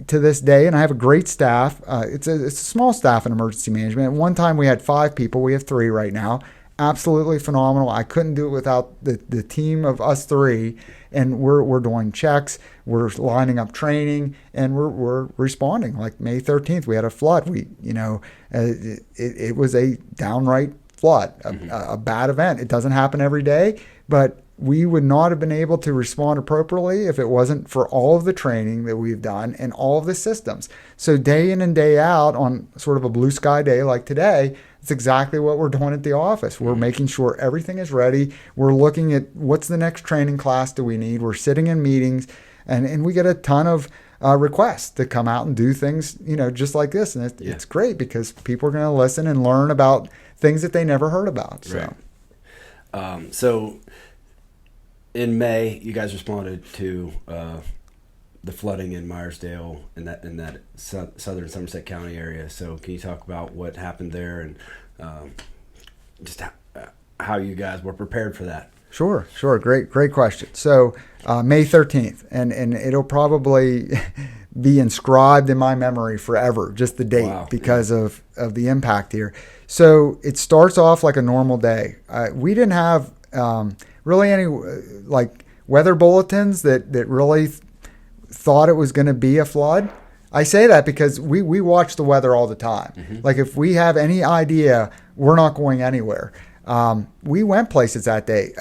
B: to this day, and I have a great staff. It's a small staff in emergency management. At one time, we had 5 people. We have 3 right now. Absolutely phenomenal. I couldn't do it without the team of us 3. And we're doing checks. We're lining up training, and we're responding. Like May 13th, we had a flood. It was a downright flood, a bad event. It doesn't happen every day, but we would not have been able to respond appropriately if it wasn't for all of the training that we've done and all of the systems. So day in and day out on sort of a blue sky day like today, it's exactly what we're doing at the office. We're making sure everything is ready. We're looking at what's the next training class do we need. We're sitting in meetings, and we get a ton of requests to come out and do things, just like this. And it's great because people are going to listen and learn about things that they never heard about. So.
A: Right. So in May, you guys responded to the flooding in Myersdale in that southern Somerset County area. So can you talk about what happened there and just how you guys were prepared for that?
B: Sure. Great question. So May 13th, and it'll probably be inscribed in my memory forever, just the date, because of the impact here. So it starts off like a normal day. We didn't have really any weather bulletins that really thought it was going to be a flood. I say that because we watch the weather all the time. Mm-hmm. Like if we have any idea, we're not going anywhere. We went places that day.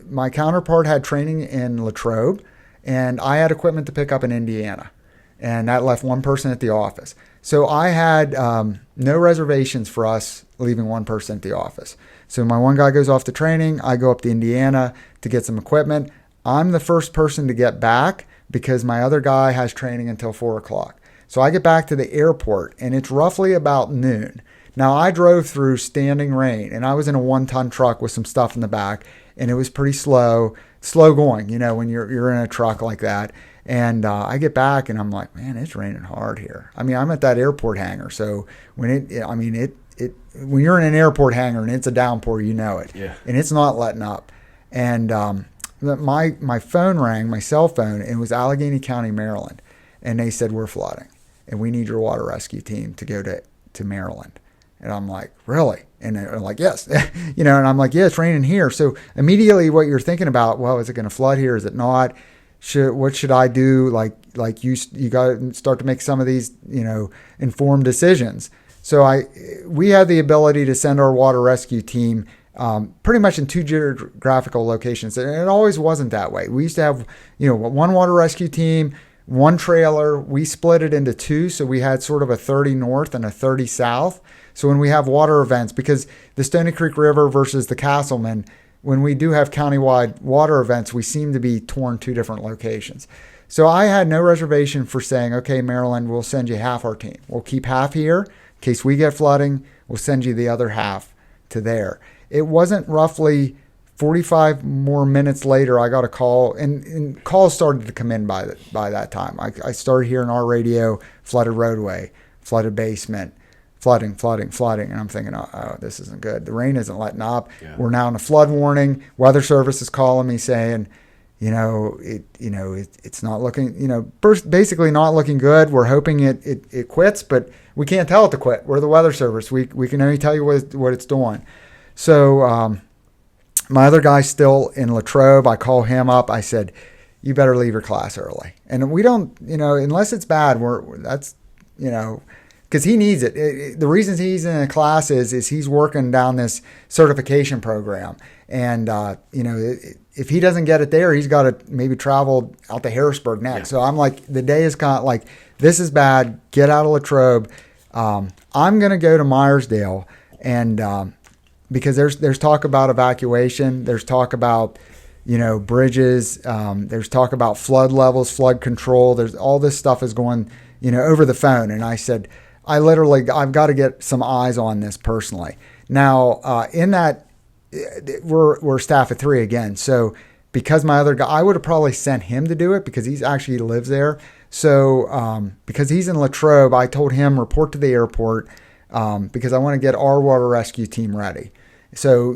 B: My counterpart had training in Latrobe, and I had equipment to pick up in Indiana, and that left one person at the office. So I had no reservations for us leaving one person at the office. So my one guy goes off to training. I go up to Indiana to get some equipment. I'm the first person to get back because my other guy has training until 4 o'clock. So I get back to the airport, and it's roughly about noon. Now, I drove through standing rain, and I was in a 1-ton truck with some stuff in the back, and it was pretty slow going, when you're in a truck like that. And I get back, and I'm like, man, it's raining hard here. I mean, I'm at that airport hangar, so when when you're in an airport hangar and it's a downpour, you know it.
A: Yeah.
B: And it's not letting up. And my phone rang, my cell phone, and it was Allegheny County, Maryland, and they said, we're flooding, and we need your water rescue team to go to Maryland. And I'm like, really? And they're like, yes. And I'm like, yeah, it's raining here. So immediately what you're thinking about, well, is it going to flood here? Is it not? What should I do? Like you got to start to make some of these, informed decisions. So we had the ability to send our water rescue team pretty much in 2 geographical locations. And it always wasn't that way. We used to have, one water rescue team, 1 trailer. We split it into 2. So we had sort of a 30 north and a 30 south. So when we have water events, because the Stony Creek River versus the Castleman, when we do have countywide water events, we seem to be torn 2 different locations. So I had no reservation for saying, okay, Maryland, we'll send you half our team. We'll keep half here. In case we get flooding, we'll send you the other half to there. It wasn't roughly 45 more minutes later, I got a call, and calls started to come in by that time. I started hearing our radio, flooded roadway, flooded basement, flooding. And I'm thinking, oh, this isn't good. The rain isn't letting up. Yeah. We're now in a flood warning. Weather Service is calling me saying, it's not looking, basically not looking good. We're hoping it quits, but we can't tell it to quit. We're the weather service. We can only tell you what it's doing. So my other guy's still in Latrobe. I call him up. I said, you better leave your class early. And we don't, unless it's bad, because he needs it. The reason he's in a class is he's working down this certification program. And, if he doesn't get it there, he's got to maybe travel out to Harrisburg next. Yeah. So I'm like, the day is kind of like, this is bad. Get out of Latrobe. I'm going to go to Myersdale, and because there's talk about evacuation. There's talk about, bridges. There's talk about flood levels, flood control. There's all this stuff is going, over the phone. And I said, I've got to get some eyes on this personally. Now, in that, we're staff of 3 again. So because my other guy, I would have probably sent him to do it because he actually lives there. So because he's in Latrobe, I told him report to the airport because I want to get our water rescue team ready. So,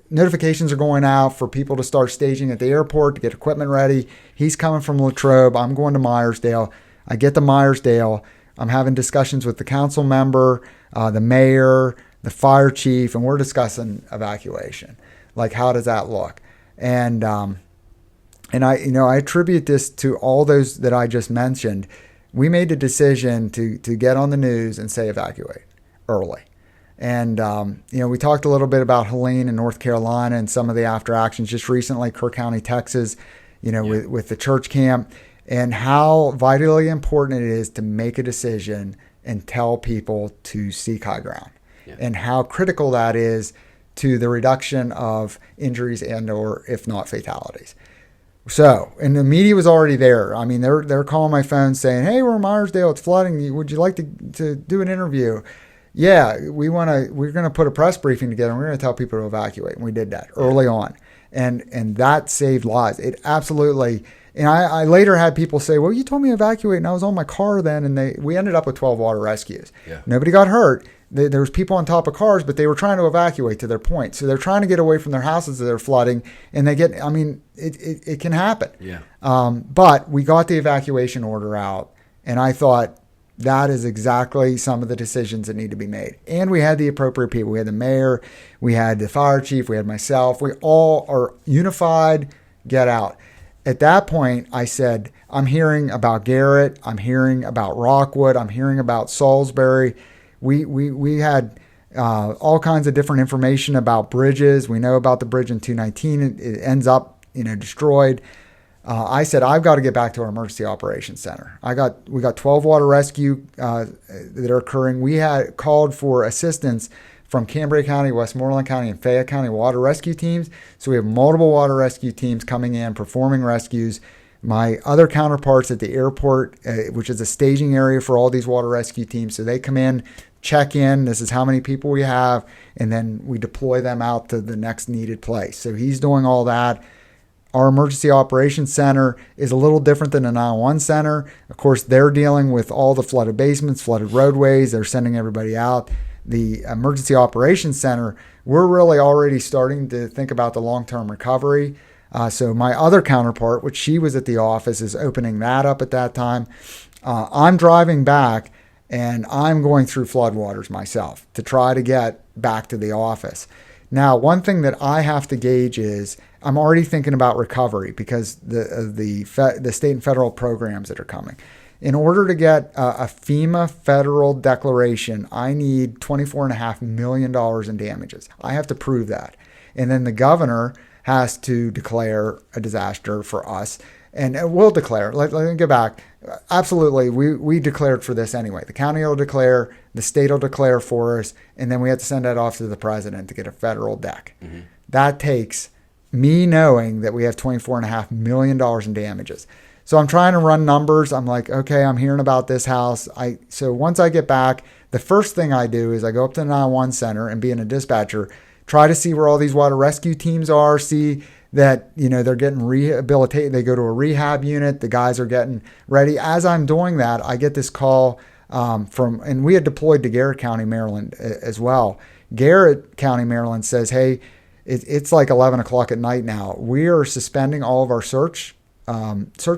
B: notifications are going out for people to start staging at the airport to get equipment ready. He's coming from Latrobe. I'm going to Myersdale. I get to Myersdale. I'm having discussions with the council member, the mayor, the fire chief, and we're discussing evacuation. Like, how does that look? And I attribute this to all those that I just mentioned. We made the decision to get on the news and say evacuate early. And, we talked a little bit about Helene in North Carolina and some of the after actions just recently, Kerr County, Texas, with the church camp, and how vitally important it is to make a decision and tell people to seek high ground. Yeah. And how critical that is to the reduction of injuries and or if not fatalities. So, and the media was already there. I mean, they're calling my phone saying, "Hey, we're in Myersdale. It's flooding. Would you like to do an interview?" Yeah, we're going to put a press briefing together and we're going to tell people to evacuate. And we did that early on. And that saved lives. It absolutely. And I later had people say, "Well, you told me to evacuate and I was on my car then." And we ended up with 12 water rescues. Yeah. Nobody got hurt. There was people on top of cars, but they were trying to evacuate, to their point. So they're trying to get away from their houses that are flooding, and it can happen. Yeah. But we got the evacuation order out, and I thought that is exactly some of the decisions that need to be made. And we had the appropriate people. We had the mayor, we had the fire chief, we had myself. We all are unified, get out. At that point, I said, I'm hearing about Garrett, I'm hearing about Rockwood, I'm hearing about Salisbury. We had all kinds of different information about bridges. We know about the bridge in 219. It ends up, destroyed. I said, I've got to get back to our emergency operations center. We got 12 water rescue that are occurring. We had called for assistance from Cambria County, Westmoreland County, and Fayette County water rescue teams. So we have multiple water rescue teams coming in, performing rescues. My other counterparts at the airport, which is a staging area for all these water rescue teams. So they come in, check in, this is how many people we have, and then we deploy them out to the next needed place. So he's doing all that. Our emergency operations center is a little different than a 911 center. Of course, they're dealing with all the flooded basements, flooded roadways. They're sending everybody out. The emergency operations center, we're really already starting to think about the long-term recovery. So my other counterpart, which she was at the office, is opening that up at that time. I'm driving back, and I'm going through floodwaters myself to try to get back to the office. Now, one thing that I have to gauge is I'm already thinking about recovery because the state and federal programs that are coming. In order to get a FEMA federal declaration, I need $24.5 million in damages. I have to prove that. And then the governor has to declare a disaster for us. And we'll declare. Let me go back. Absolutely, we declared for this anyway. The county will declare, the state will declare for us, and then we have to send that off to the president to get a federal dec. Mm-hmm. That takes me knowing that we have $24.5 million in damages. So I'm trying to run numbers. I'm like, okay, I'm hearing about this house. So once I get back, the first thing I do is I go up to the 911 center and being a dispatcher, try to see where all these water rescue teams are, see that, they're getting rehabilitated. They go to a rehab unit. The guys are getting ready. As I'm doing that, I get this call and we had deployed to Garrett County, Maryland as well. Garrett County, Maryland says, hey, it's like 11 o'clock at night now. We are suspending all of our search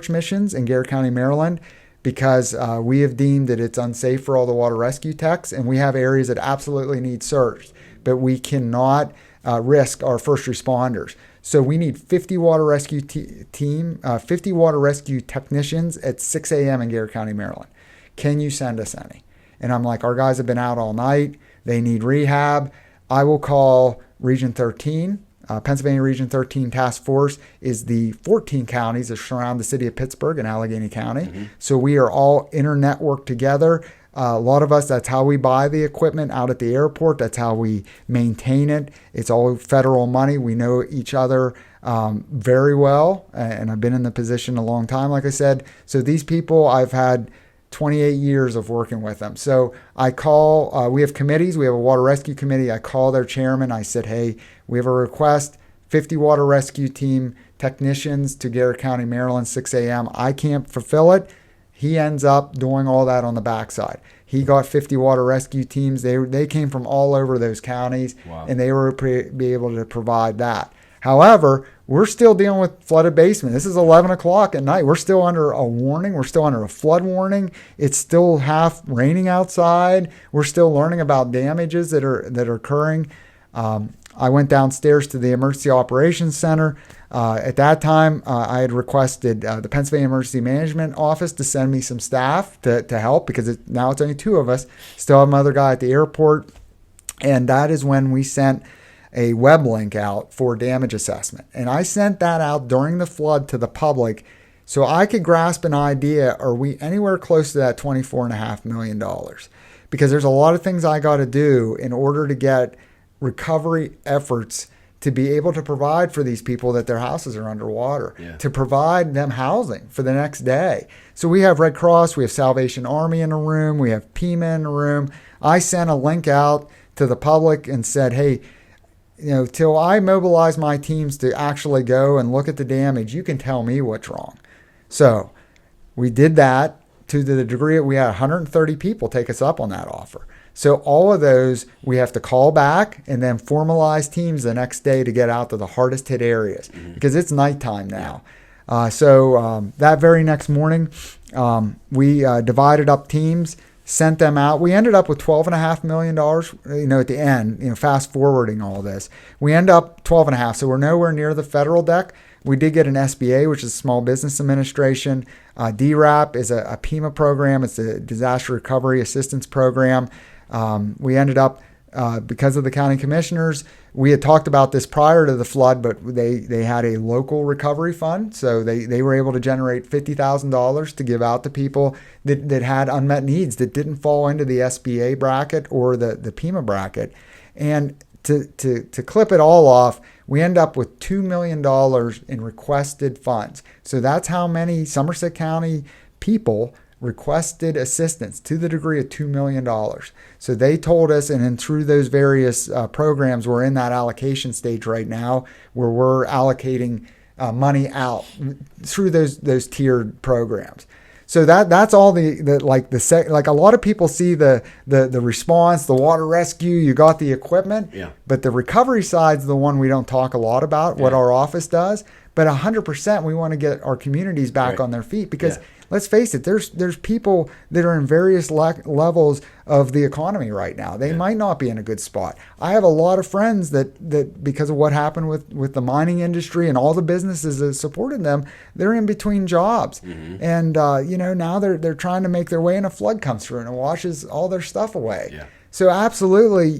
B: missions in Garrett County, Maryland, because we have deemed that it's unsafe for all the water rescue techs, and we have areas that absolutely need searched, but we cannot risk our first responders. So we need 50 water rescue 50 water rescue technicians at 6 a.m. in Garrett County, Maryland. Can you send us any? And I'm like, our guys have been out all night. They need rehab. I will call Region 13. Pennsylvania Region 13 Task Force is the 14 counties that surround the city of Pittsburgh and Allegheny County. Mm-hmm. So we are all inter-networked together. A lot of us, that's how we buy the equipment out at the airport. That's how we maintain it. It's all federal money. We know each other very well, and I've been in the position a long time, like I said. So these people, I've had 28 years of working with them. So I call, we have committees. We have a water rescue committee. I call their chairman. I said, hey, we have a request, 50 water rescue team technicians to Garrett County, Maryland, 6 a.m. I can't fulfill it. He ends up doing all that on the backside. He got 50 water rescue teams. They came from all over those counties, wow. And they were be able to provide that. However, we're still dealing with flooded basement. This is 11 o'clock at night. We're still under a warning. We're still under a flood warning. It's still half raining outside. We're still learning about damages that are occurring. I went downstairs to the Emergency Operations Center. At that time, I had requested the Pennsylvania Emergency Management Office to send me some staff to help, because now it's only two of us. Still have another guy at the airport. And that is when we sent a web link out for damage assessment. And I sent that out during the flood to the public so I could grasp an idea, are we anywhere close to that $24.5 million? Because there's a lot of things I got to do in order to get recovery efforts to be able to provide for these people that their houses are underwater, to provide them housing for the next day. So we have Red Cross, we have Salvation Army in a room, we have PEMA in a room. I sent a link out to the public and said, hey, till I mobilize my teams to actually go and look at the damage, you can tell me what's wrong. So we did that to the degree that we had 130 people take us up on that offer. So all of those, we have to call back and then formalize teams the next day to get out to the hardest hit areas, because it's nighttime now. So that very next morning, we divided up teams, sent them out. We ended up with $12.5 million, at the end, fast forwarding all this. We end up 12.5, so we're nowhere near the federal deck. We did get an SBA, which is Small Business Administration. DRAP is a PEMA program. It's a Disaster Recovery Assistance Program. We ended up, because of the county commissioners, we had talked about this prior to the flood, but they had a local recovery fund. So they were able to generate $50,000 to give out to people that had unmet needs that didn't fall into the SBA bracket or the PEMA bracket. And to clip it all off, we end up with $2 million in requested funds. So that's how many Somerset County people requested assistance, to the degree of $2 million. So they told us, and then through those various programs, we're in that allocation stage right now where we're allocating money out through those tiered programs. So that's all like a lot of people see the response, the water rescue, you got the equipment, but the recovery side's the one we don't talk a lot about, what our office does. But 100% we want to get our communities back on their feet, because let's face it, there's people that are in various levels of the economy right now. They might not be in a good spot. I have a lot of friends that because of what happened with the mining industry and all the businesses that supported them, they're in between jobs. Mm-hmm. And now they're trying to make their way, and a flood comes through and it washes all their stuff away. Yeah. So absolutely,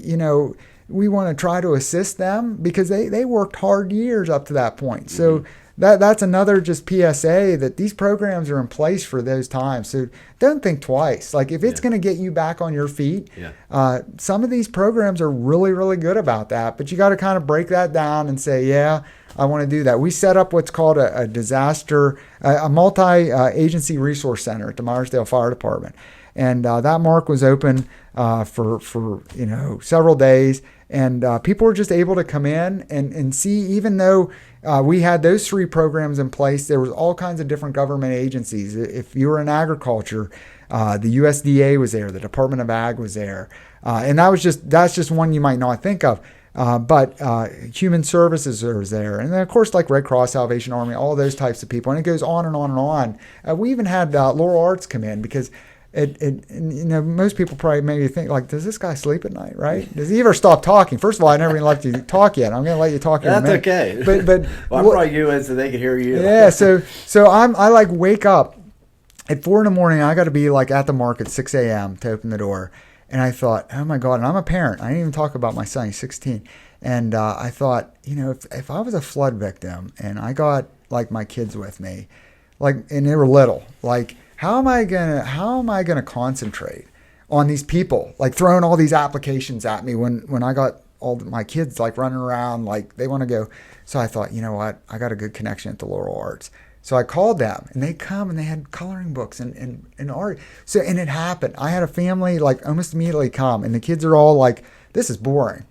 B: we want to try to assist them, because they worked hard years up to that point. So mm-hmm. That's another just PSA, that these programs are in place for those times. So don't think twice. Like, if it's going to get you back on your feet, some of these programs are really, really good about that. But you got to kind of break that down and say, I want to do that. We set up what's called a multi-agency resource center at the Myersdale Fire Department. And that mark was open for several days. And people were just able to come in and see, even though we had those three programs in place, there was all kinds of different government agencies. If you were in agriculture, the USDA was there, the Department of Ag was there. And that's just one you might not think of. But human services is there. And then, of course, like Red Cross, Salvation Army, all those types of people. And it goes on and on and on. We even had Laurel Arts come in because most people probably maybe think, like, does this guy sleep at night, right? Does he ever stop talking? First of all, I never even let you talk yet. I'm going to let you talk in a minute.
A: That's okay.
B: But
A: well, I brought you in so they could hear you.
B: Yeah, so I like wake up at 4 a.m. I got to be like at the market 6 a.m. to open the door. And I thought, oh my God, and I'm a parent. I didn't even talk about my son, he's 16. And I thought, if I was a flood victim and I got like my kids with me, like, and they were little, like, how am I gonna concentrate on these people, like throwing all these applications at me when I got all my kids like running around, like they want to go. So I thought, you know what, I got a good connection at the Laurel Arts. So I called them and they come and they had coloring books and art. So, and it happened. I had a family like almost immediately come and the kids are all like, this is boring,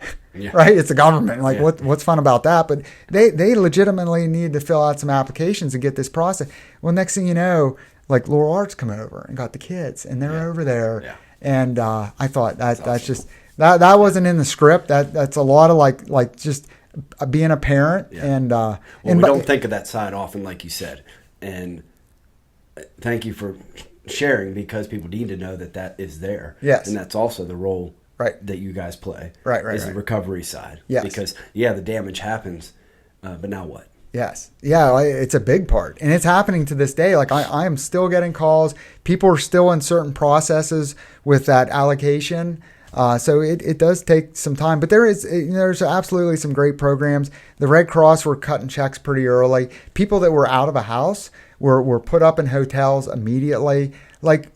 B: right? It's the government. Like what's fun about that? But they legitimately needed to fill out some applications and get this process. Well, next thing you know, like Laurel Arts come over and got the kids and they're over there. Yeah. And I thought that's just, that wasn't in the script. That's a lot of like just being a parent.
A: Yeah.
B: And
A: we don't think of that side often, like you said. And thank you for sharing, because people need to know that is there.
B: Yes.
A: And that's also the role that you guys play. Right. Is the recovery side.
B: Yes.
A: Because the damage happens, but now what?
B: Yes. Yeah, it's a big part. And it's happening to this day. Like I am still getting calls. People are still in certain processes with that allocation. So it does take some time, but there's absolutely some great programs. The Red Cross were cutting checks pretty early. People that were out of a house were put up in hotels immediately. Like,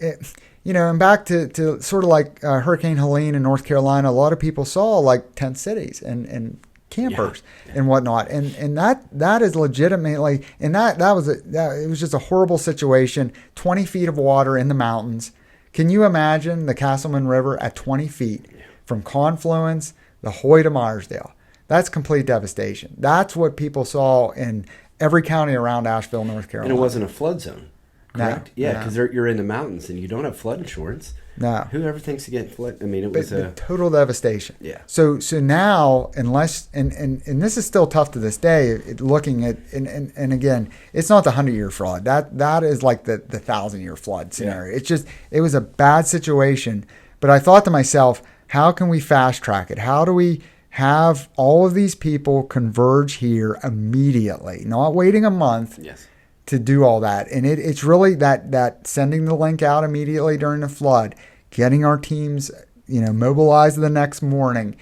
B: and back to sort of like Hurricane Helene in North Carolina, a lot of people saw like tent cities and campers and whatnot. And that is legitimately, and it was just a horrible situation. 20 feet of water in the mountains. Can you imagine the Castleman River at 20 feet from Confluence, the Hoy to Meyersdale? That's complete devastation. That's what people saw in every county around Asheville, North Carolina.
A: And it wasn't a flood zone, correct?
B: No,
A: yeah, because you're in the mountains and you don't have flood insurance.
B: No.
A: Who ever thinks to get flood? I mean, it was a
B: total devastation.
A: Yeah.
B: So now, unless and this is still tough to this day, looking at and again, it's not the 100-year flood. That is like the 1,000-year flood scenario. Yeah. It was a bad situation. But I thought to myself, how can we fast track it? How do we have all of these people converge here immediately, not waiting a month?
A: Yes. To
B: do all that. And it's really that sending the link out immediately during the flood, getting our teams, mobilized the next morning,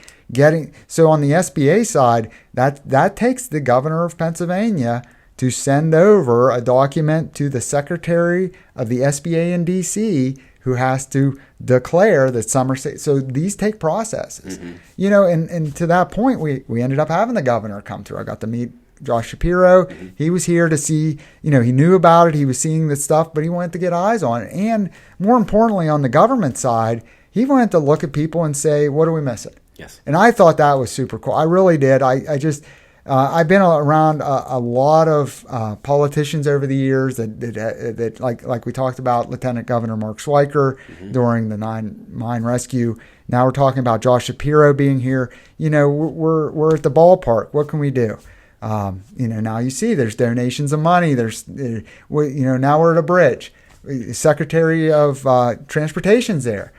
B: so on the SBA side, that takes the governor of Pennsylvania to send over a document to the secretary of the SBA in DC, who has to declare that Somerset. So these take processes, and to that point, we ended up having the governor come through. I got to meet Josh Shapiro. He was here to see, he knew about it. He was seeing the stuff, but he wanted to get eyes on it. And more importantly, on the government side, he wanted to look at people and say, what are we missing?
A: Yes.
B: And I thought that was super cool. I really did. I've been around a lot of politicians over the years that like we talked about Lieutenant Governor Mark Schweiker during the mine rescue. Now we're talking about Josh Shapiro being here. We're at the ballpark. What can we do? Now you see there's donations of money. There's, now we're at a bridge. Secretary of Transportation's there.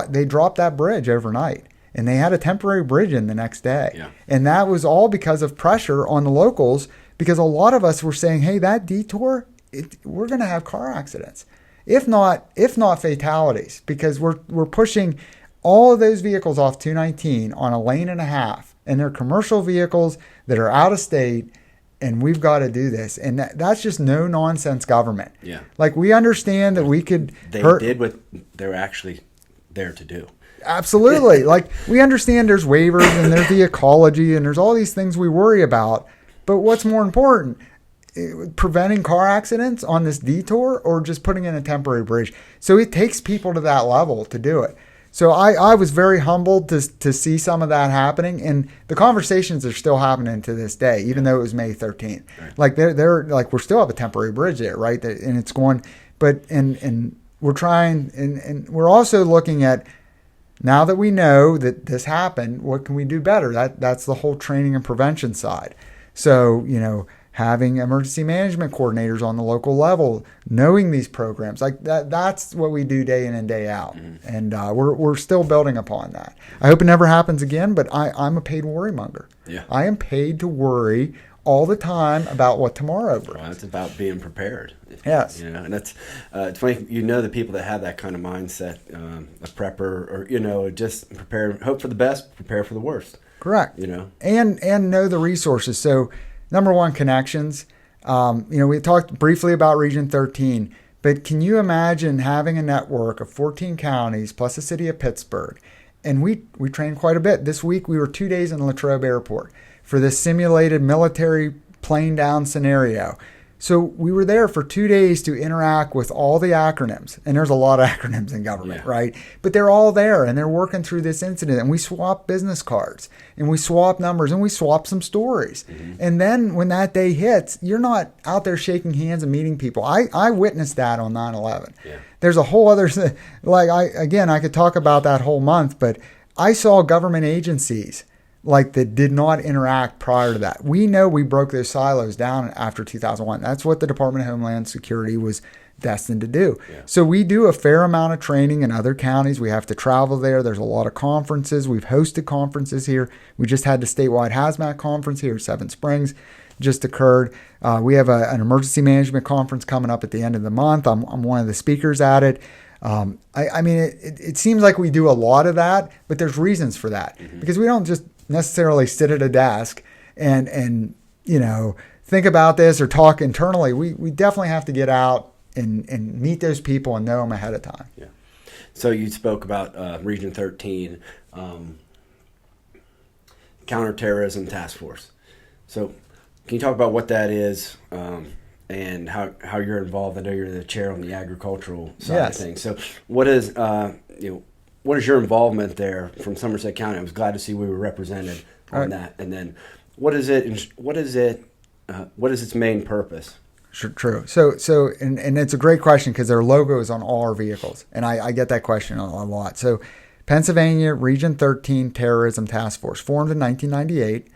B: They dropped that bridge overnight, and they had a temporary bridge in the next day. Yeah. And that was all because of pressure on the locals, because a lot of us were saying, hey, that detour, we're going to have car accidents, if not fatalities, because we're pushing all of those vehicles off 219 on a lane and a half, and they're commercial vehicles that are out of state, and we've got to do this. And that's just no nonsense government. Yeah. Like, we understand that we could
A: did what they're actually there to do.
B: Absolutely. Like, we understand there's waivers and there's the ecology and there's all these things we worry about. But what's more important, preventing car accidents on this detour or just putting in a temporary bridge? So it takes people to that level to do it. So I was very humbled to see some of that happening, and the conversations are still happening to this day, even though it was May 13th. Right. Like they're like, we still have a temporary bridge there, right? And it's going, but and we're trying, and we're also looking at Now that we know that this happened, what can we do better? That's the whole training and prevention side. So, having emergency management coordinators on the local level, knowing these programs, like that's what we do day in and day out. And we're still building upon that. I hope it never happens again, but I'm a paid worry monger.
A: Yeah.
B: I am paid to worry all the time about what tomorrow brings.
A: Well, it's about being prepared.
B: Yes.
A: And that's it's funny. The people that have that kind of mindset, a prepper, or just prepare, hope for the best, prepare for the worst.
B: Correct. And know the resources. So, number one, connections. We talked briefly about Region 13, but can you imagine having a network of 14 counties plus the city of Pittsburgh? And we trained quite a bit. This week we were 2 days in Latrobe Airport for this simulated military plane down scenario. So we were there for 2 days to interact with all the acronyms. And there's a lot of acronyms in government, right? But they're all there and they're working through this incident. And we swap business cards and we swap numbers and we swap some stories. And then when that day hits, you're not out there shaking hands and meeting people. I witnessed that on 9/11. There's a whole other, I could talk about that whole month, but I saw government agencies that did not interact prior to that. We know we broke those silos down after 2001. That's what the Department of Homeland Security was destined to do. So we do a fair amount of training in other counties. We have to travel there. There's a lot of conferences. We've hosted conferences here. We just had the statewide hazmat conference here, Seven Springs, just occurred. We have an emergency management conference coming up at the end of the month. I'm one of the speakers at it. It seems like we do a lot of that, but there's reasons for that because we don't just necessarily sit at a desk and think about this or talk internally. We definitely have to get out and meet those people and know them ahead of time.
A: Yeah. So you spoke about Region 13, Counterterrorism Task Force. So can you talk about what that is and how you're involved? I know you're the chair on the agricultural side of things. So what is what is your involvement there from Somerset County? I was glad to see we were represented on that. And then what is it? What is its main purpose?
B: Sure, true. So and it's a great question because their logo is on all our vehicles, and I get that question a lot. So Pennsylvania Region 13 Terrorism Task Force formed in 1998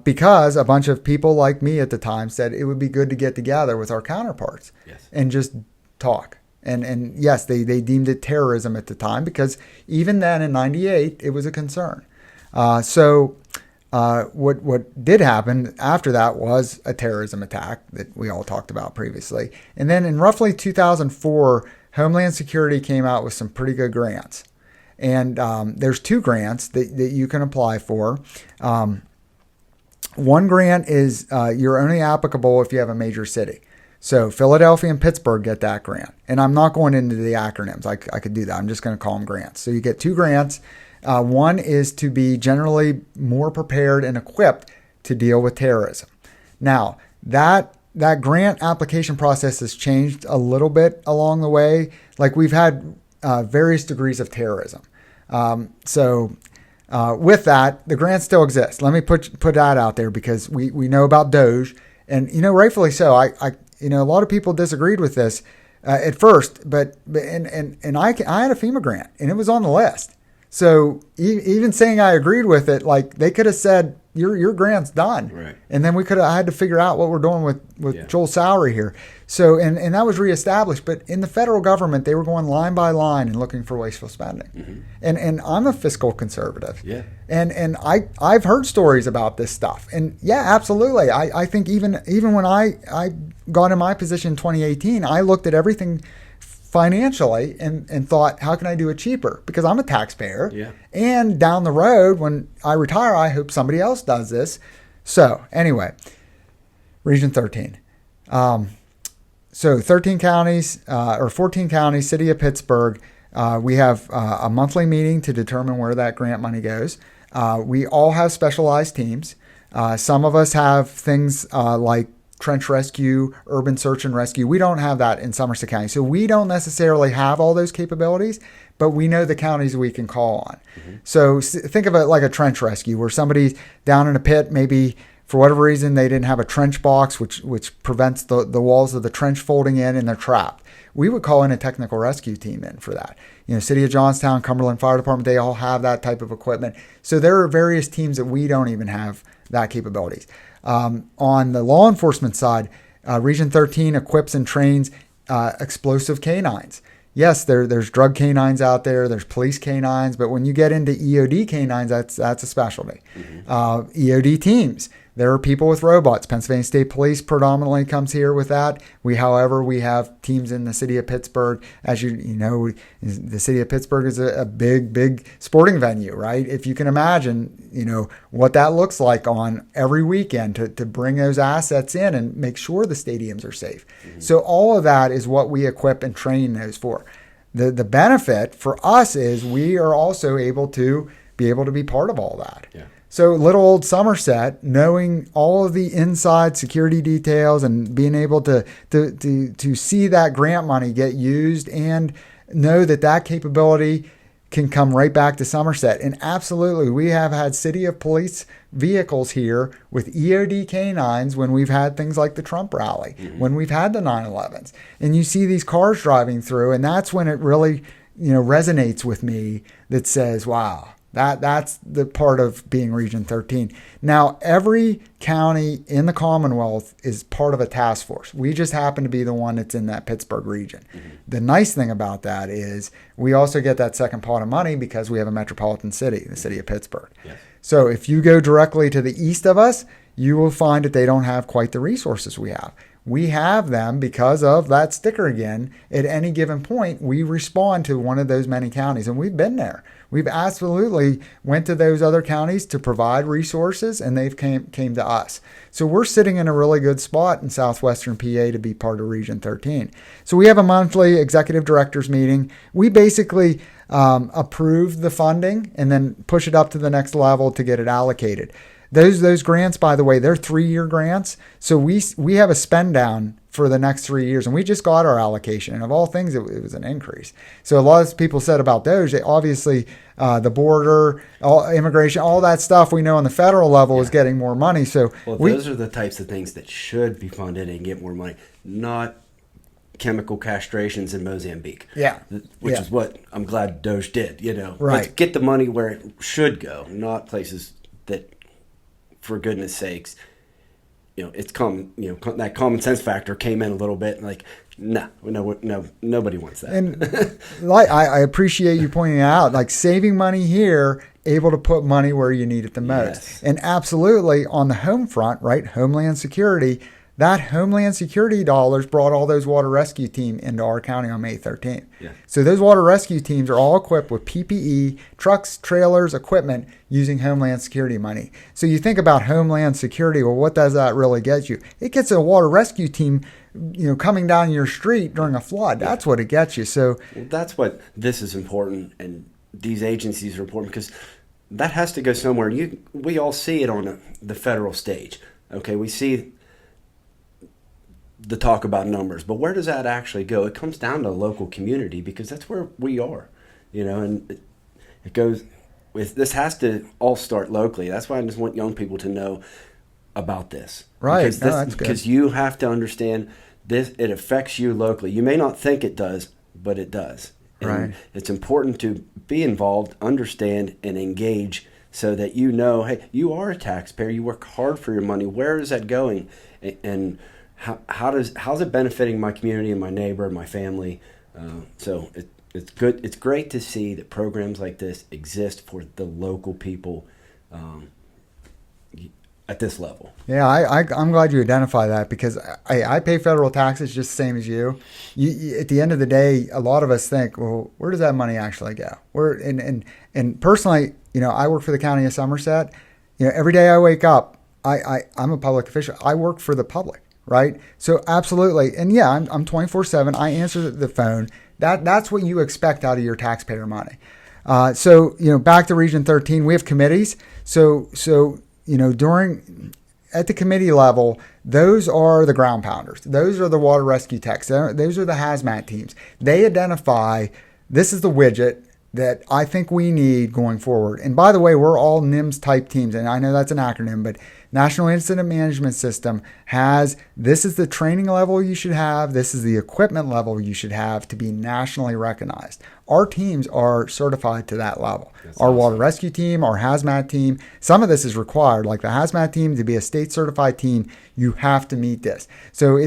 B: because a bunch of people like me at the time said it would be good to get together with our counterparts and just talk. And yes, they deemed it terrorism at the time because even then in 98, it was a concern. What did happen after that was a terrorism attack that we all talked about previously. And then in roughly 2004, Homeland Security came out with some pretty good grants. And there's 2 grants that you can apply for. One grant is you're only applicable if you have a major city. So Philadelphia and Pittsburgh get that grant. And I'm not going into the acronyms. I could do that. I'm just going to call them grants. So you get 2 grants. One is to be generally more prepared and equipped to deal with terrorism. Now, that grant application process has changed a little bit along the way. Like we've had various degrees of terrorism. With that, the grant still exists. Let me put that out there because we know about Doge. And, rightfully so. A lot of people disagreed with this at first, but I had a FEMA grant and it was on the list. So even saying I agreed with it, they could have said your grant's done,
A: right? And
B: then I had to figure out what we're doing with Joel's salary here. So and that was reestablished. But in the federal government, they were going line by line and looking for wasteful spending. And I'm a fiscal conservative. And I've heard stories about this stuff. And absolutely. I think even when I got in my position in 2018, I looked at everything financially and thought, how can I do it cheaper? Because I'm a taxpayer. And down the road, when I retire, I hope somebody else does this. So anyway, Region 13. So 13 counties or 14 counties, city of Pittsburgh. We have a monthly meeting to determine where that grant money goes. We all have specialized teams. Some of us have things like trench rescue, urban search and rescue. We don't have that in Somerset County. So we don't necessarily have all those capabilities, but we know the counties we can call on. So think of it like a trench rescue where somebody's down in a pit, maybe For whatever reason, they didn't have a trench box, which prevents the walls of the trench folding in, and they're trapped. We would call in a technical rescue team in for that. City of Johnstown, Cumberland Fire Department, they all have that type of equipment. So there are various teams that we don't even have that capabilities. On the law enforcement side, Region 13 equips and trains explosive canines. Yes, there's drug canines out there, there's police canines, but when you get into EOD canines, that's a specialty. EOD teams, there are people with robots. Pennsylvania State Police predominantly comes here with that. However, we have teams in the city of Pittsburgh. As you know, the city of Pittsburgh is a big sporting venue, right? If you can imagine, what that looks like on every weekend to bring those assets in and make sure the stadiums are safe. So all of that is what we equip and train those for. The benefit for us is we are also able to be part of all that. Yeah. So little old Somerset, knowing all of the inside security details and being able to see that grant money get used and know that capability can come right back to Somerset. And absolutely, we have had city of police vehicles here with EOD canines when we've had things like the Trump rally, when we've had the 9/11s. And you see these cars driving through, and that's when it really resonates with me that says, wow. That's the part of being Region 13. Now, every county in the Commonwealth is part of a task force. We just happen to be the one that's in that Pittsburgh region. The nice thing about that is we also get that second pot of money because we have a metropolitan city, the city of Pittsburgh. Yes. So if you go directly to the east of us, you will find that they don't have quite the resources we have. We have them because of that sticker again. At any given point, we respond to one of those many counties, and we've been there. We've absolutely went to those other counties to provide resources, and they've came to us. So we're sitting in a really good spot in southwestern PA to be part of Region 13. So we have a monthly executive directors meeting. We basically approve the funding and then push it up to the next level to get it allocated. Those grants, by the way, they're 3-year grants. So we have a spend down for the next 3 years, and we just got our allocation. And of all things, it was an increase. So a lot of people said about those, obviously the border, immigration, all that stuff we know on the federal level is getting more money. So
A: those are the types of things that should be funded and get more money, not chemical castrations in Mozambique. Which is what I'm glad Doge did.
B: Right.
A: Let's get the money where it should go, not places that, for goodness sakes, it's that common sense factor came in a little bit, and no, nobody wants that.
B: And I appreciate you pointing out, saving money here, able to put money where you need it the most.
A: Yes.
B: And absolutely on the home front, right, Homeland Security, that Homeland Security dollars brought all those water rescue team into our county on May 13th.
A: Yeah.
B: So those water rescue teams are all equipped with PPE, trucks, trailers, equipment using Homeland Security money. So you think about Homeland Security, well, what does that really get you? It gets a water rescue team, coming down your street during a flood. That's what it gets you. So
A: that's what this is important, and these agencies are important because that has to go somewhere. We all see it on the federal stage. Okay, we see the talk about numbers, but where does that actually go? It comes down to local community because that's where we are, and it goes with, this has to all start locally. That's why I just want young people to know about this.
B: Right.
A: Because you have to understand this, it affects you locally. You may not think it does, but it does. And
B: right.
A: It's important to be involved, understand, and engage so that hey, you are a taxpayer. You work hard for your money. Where is that going? And how's it benefiting my community and my neighbor and my family? So it's good. It's great to see that programs like this exist for the local people at this level.
B: Yeah, I'm glad you identify that because I pay federal taxes just the same as you. At the end of the day, a lot of us think, well, where does that money actually go? And personally, I work for the county of Somerset. Every day I wake up, I'm a public official. I work for the public. Right. So absolutely. And yeah, I'm 24/7. I answer the phone. That's what you expect out of your taxpayer money. So back to Region 13, we have committees. So at the committee level, those are the ground pounders. Those are the water rescue techs. Those are the hazmat teams. They identify, this is the widget. that I think we need going forward. And by the way, we're all NIMS type teams, and I know that's an acronym, but National Incident Management System has, this is the training level you should have, this is the equipment level you should have to be nationally recognized. Our teams are certified to that level. That's our awesome. Water rescue team, our hazmat team, some of this is required. Like the hazmat team, to be a state certified team, you have to meet this. So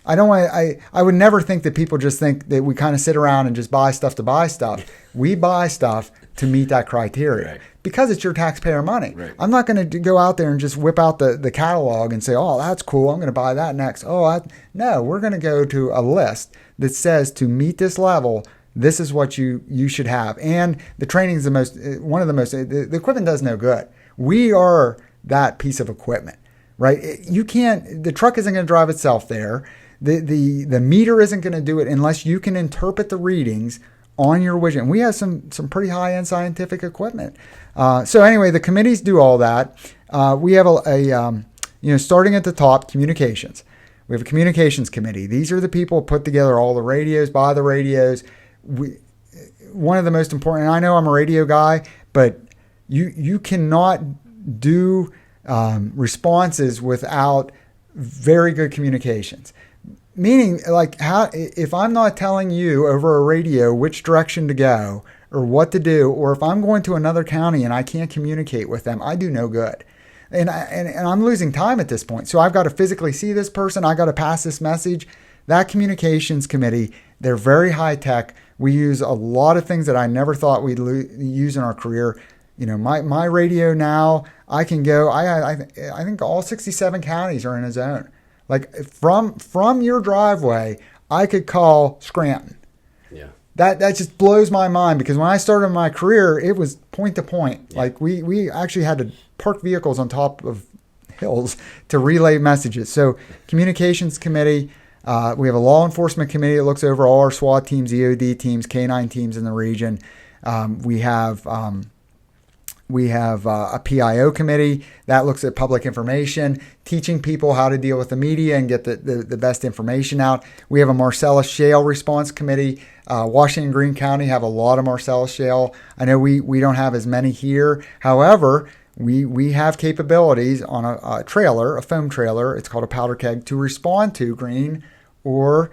B: I would never think that people just think that we kind of sit around and just buy stuff to buy stuff. We buy stuff to meet that criteria, right, because it's your taxpayer money. Right. I'm not going to go out there and just whip out the catalog and say, oh, that's cool, I'm going to buy that next. No, we're going to go to a list that says to meet this level, this is what you should have. And the training is the equipment does no good. We are that piece of equipment. Right? The truck isn't going to drive itself there. The meter isn't going to do it unless you can interpret the readings on your widget. And we have some pretty high-end scientific equipment. So anyway, the committees do all that. We have starting at the top, communications. We have a communications committee. These are the people who put together all the radios, buy the radios. One of the most important, and I know I'm a radio guy, but you cannot do responses without very good communications. Meaning, like, if I'm not telling you over a radio which direction to go or what to do, or if I'm going to another county and I can't communicate with them, I do no good. And I'm losing time at this point. So I've got to physically see this person. I got to pass this message. That communications committee, they're very high tech. We use a lot of things that I never thought we'd use in our career. My radio now, I can go, I think all 67 counties are in a zone. Like from your driveway, I could call Scranton. Yeah. That just blows my mind, because when I started my career, it was point to point. Yeah. Like we actually had to park vehicles on top of hills to relay messages. So communications committee, we have a law enforcement committee that looks over all our SWAT teams, EOD teams, K9 teams in the region. We have a PIO committee that looks at public information, teaching people how to deal with the media and get the best information out. We have a Marcellus Shale response committee. Washington and Greene County have a lot of Marcellus Shale. I know we don't have as many here. However, we have capabilities on a trailer, a foam trailer, it's called a powder keg, to respond to Greene or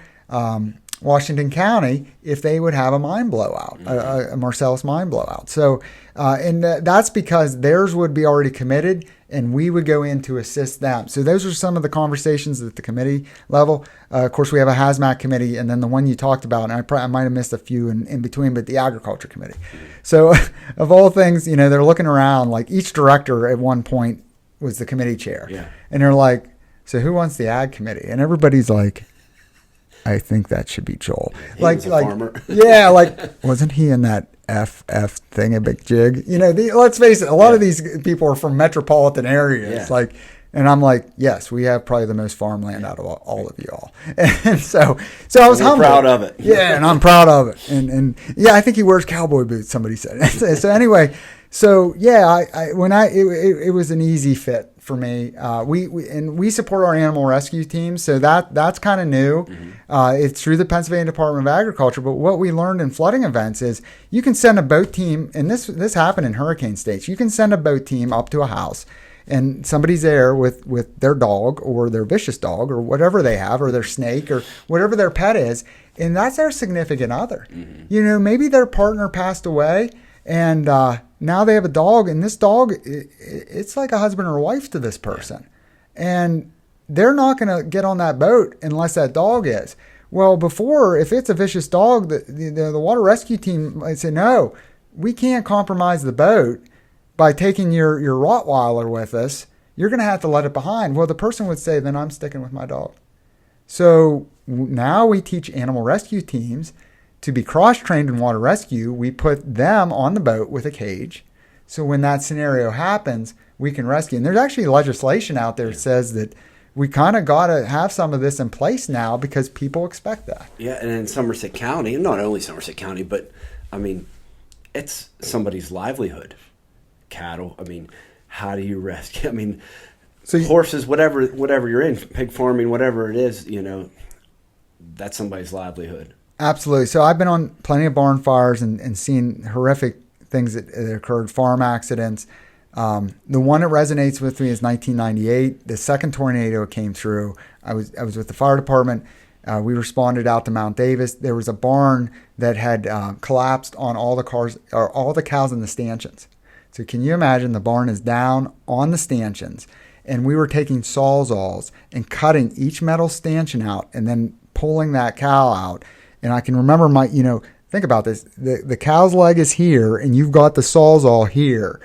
B: Washington County if they would have a mine blowout, a Marcellus mine blowout. So, that's because theirs would be already committed and we would go in to assist them. So those are some of the conversations at the committee level. Of course, we have a hazmat committee, and then the one you talked about, and I might have missed a few in between, but the agriculture committee. So of all things, they're looking around, like each director at one point was the committee chair. Yeah. And they're like, so who wants the ag committee? And everybody's like, I think that should be Joel.
A: He was a farmer.
B: Yeah, wasn't he in that FF thing a big jig? Let's face it, a lot of these people are from metropolitan areas. Yeah. And I'm like, yes, we have probably the most farmland out of all of y'all. And so I was humbled.
A: Proud of it.
B: Yeah, and I'm proud of it. And yeah, I think he wears cowboy boots, somebody said. So anyway, it was an easy fit for me. We support our animal rescue team, so that's kind of new. Mm-hmm. It's through the Pennsylvania Department of Agriculture. But what we learned in flooding events is you can send a boat team, and this happened in hurricane states. You can send a boat team up to a house, and somebody's there with their dog or their vicious dog or whatever they have, or their snake or whatever their pet is, and that's their significant other. Mm-hmm. Maybe their partner passed away, and now they have a dog, and this dog, it's like a husband or a wife to this person. And they're not going to get on that boat unless that dog is. Well, before, if it's a vicious dog, the water rescue team might say, no, we can't compromise the boat by taking your Rottweiler with us. You're going to have to let it behind. Well, the person would say, then I'm sticking with my dog. So now we teach animal rescue teams to be cross-trained in water rescue. We put them on the boat with a cage. So when that scenario happens, we can rescue. And there's actually legislation out there that says that we kind of got to have some of this in place now because people expect that.
A: Yeah, and in Somerset County, and not only Somerset County, but, it's somebody's livelihood. Cattle, how do you rescue? So horses, whatever you're in, pig farming, whatever it is, that's somebody's livelihood.
B: Absolutely. So I've been on plenty of barn fires and seen horrific things that occurred, farm accidents. The one that resonates with me is 1998. The second tornado came through. I was with the fire department. We responded out to Mount Davis. There was a barn that had collapsed on all the cows in the stanchions. So can you imagine, the barn is down on the stanchions, and we were taking sawzalls and cutting each metal stanchion out and then pulling that cow out. And I can remember think about this. The cow's leg is here, and you've got the sawzall here.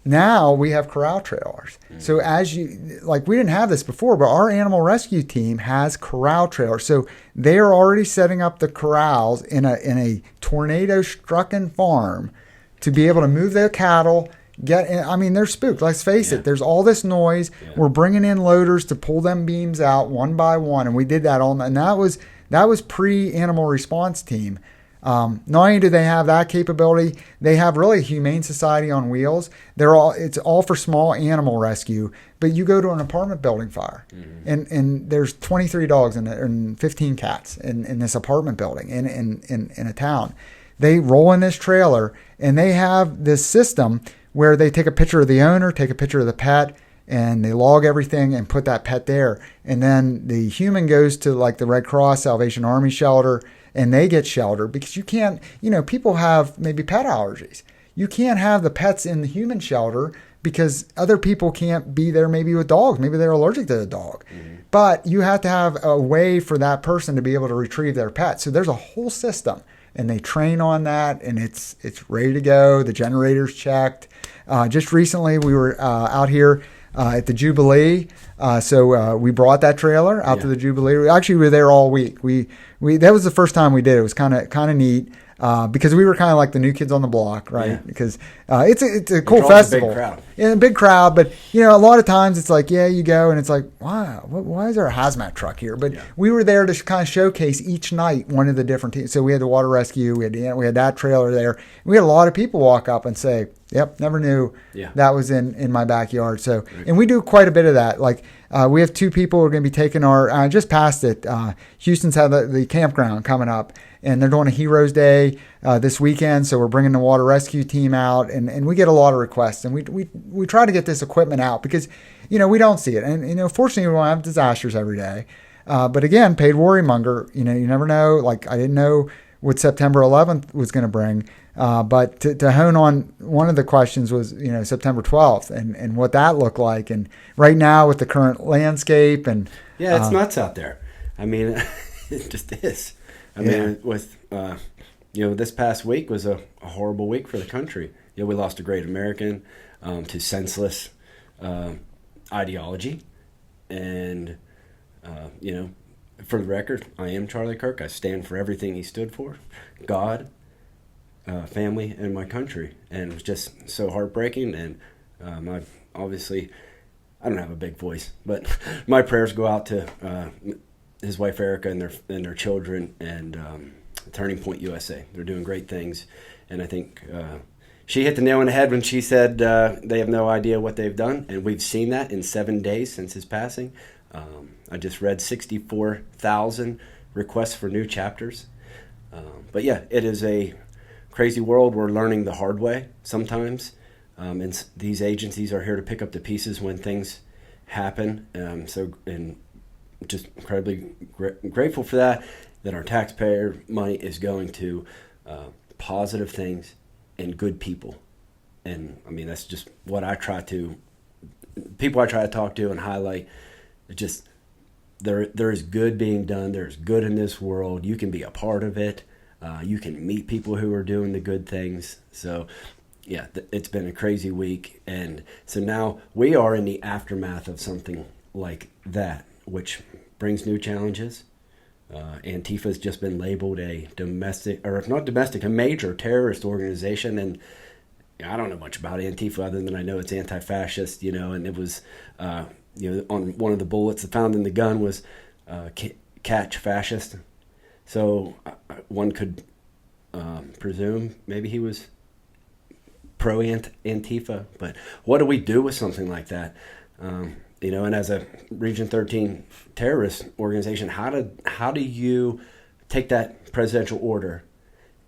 B: Now we have corral trailers. So we didn't have this before, but our animal rescue team has corral trailers. So they are already setting up the corrals in a tornado-strucken farm to be able to move their cattle. They're spooked. Let's face it. There's all this noise. Yeah. We're bringing in loaders to pull them beams out one by one, and we did that all night. And that was pre-animal response team. Not only do they have that capability, they have really Humane Society on wheels. It's all for small animal rescue. But you go to an apartment building fire, and there's 23 dogs and 15 cats in this apartment building in a town. They roll in this trailer, and they have this system where they take a picture of the owner, take a picture of the pet, and they log everything and put that pet there. And then the human goes to like the Red Cross, Salvation Army shelter, and they get sheltered, because you can't, people have maybe pet allergies. You can't have the pets in the human shelter because other people can't be there maybe with dogs. Maybe they're allergic to the dog. But you have to have a way for that person to be able to retrieve their pet. So there's a whole system, and they train on that, and it's ready to go. The generator's checked. Just recently we were out here at the Jubilee. So we brought that trailer out to the Jubilee. We were there all week. We that was the first time we did it. It was kind of neat. Because we were kind of like the new kids on the block, right? Yeah. Because it's a cool festival. A big crowd. Yeah, a big crowd. But, a lot of times it's like, you go and it's like, wow, why is there a hazmat truck here? But we were there to kind of showcase each night one of the different teams. So we had the water rescue. We had that trailer there. We had a lot of people walk up and say, yep, never knew that was in my backyard. So, and we do quite a bit of that. Like, we have 2 people who are going to be taking our, just past it, Houston's had the campground coming up, and they're doing a Heroes Day this weekend. So we're bringing the water rescue team out, and we get a lot of requests, and we try to get this equipment out because, we don't see it. And, fortunately we don't have disasters every day. But again, paid worry monger, you never know. Like, I didn't know what September 11th was going to bring. But to hone on one of the questions was, September 12th and what that looked like. And right now with the current landscape and...
A: Yeah, it's nuts out there. I mean, it just is. I mean, with, this past week was a horrible week for the country. We lost a great American to senseless ideology. And, for the record, I am Charlie Kirk. I stand for everything he stood for. God, family, and my country. And it was just so heartbreaking. And obviously, I don't have a big voice, but my prayers go out to his wife Erica and their children and Turning Point USA. They're doing great things, and I think she hit the nail on the head when she said they have no idea what they've done, and we've seen that in 7 days since his passing. I just read 64,000 requests for new chapters. But yeah, it is a crazy world. We're learning the hard way sometimes, and these agencies are here to pick up the pieces when things happen. And just incredibly grateful for that our taxpayer money is going to positive things and good people. And I mean, that's just what people I try to talk to and highlight. It just, there is good being done. There's good in this world. You can be a part of it. You can meet people who are doing the good things. So yeah, it's been a crazy week. And so now we are in the aftermath of something like that, which brings new challenges. Antifa has just been labeled a domestic, or if not domestic, a major terrorist organization. And I don't know much about Antifa other than I know it's anti-fascist, and it was, on one of the bullets found in the gun was catch fascist. So one could presume maybe he was pro-Antifa. But what do we do with something like that? And as a Region 13 terrorist organization, how do you take that presidential order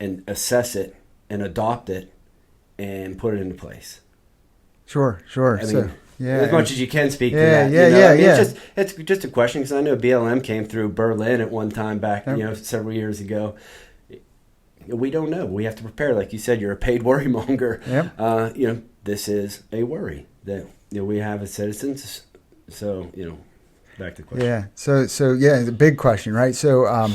A: and assess it and adopt it and put it into place.
B: Sure.
A: I mean, as much as you can speak to that. It's just a question, because I know BLM came through Berlin at one time back, several years ago. We don't know. We have to prepare. Like you said, you're a paid worrymonger.
B: Yep.
A: This is a worry that we have as citizens. So, back to the question.
B: Yeah. So it's a big question, right? So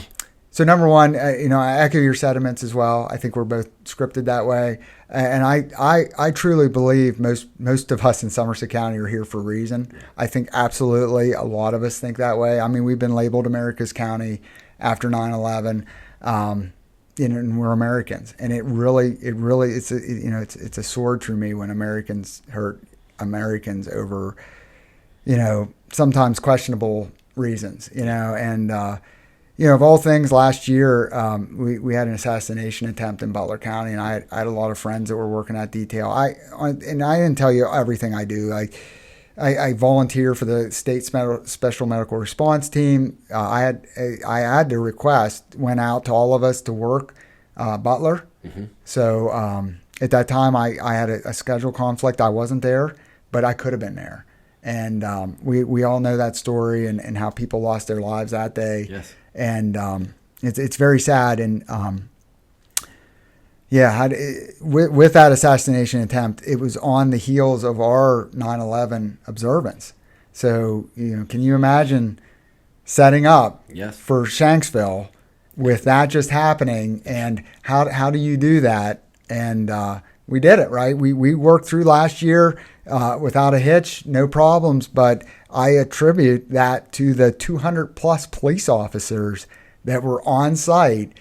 B: number one, I echo your sentiments as well. I think we're both scripted that way. And I truly believe most of us in Somerset County are here for a reason. I think absolutely a lot of us think that way. I mean, we've been labeled America's County after 9/11. And we're Americans. And it really it's a sword through me when Americans hurt Americans over, sometimes questionable reasons, and of all things, last year we had an assassination attempt in Butler County, and I had a lot of friends that were working that detail. I didn't tell you everything I do. I volunteer for the state special medical response team. I had to request, went out to all of us to work Butler. Mm-hmm. So at that time I had a schedule conflict. I wasn't there, but I could have been there. And we all know that story and how people lost their lives that day.
A: Yes.
B: And it's very sad. And with that assassination attempt, it was on the heels of our 9/11 observance. So can you imagine setting up for Shanksville with that just happening? And how do you do that? And we did it, right? We worked through last year without a hitch, no problems, but I attribute that to the 200 plus police officers that were on site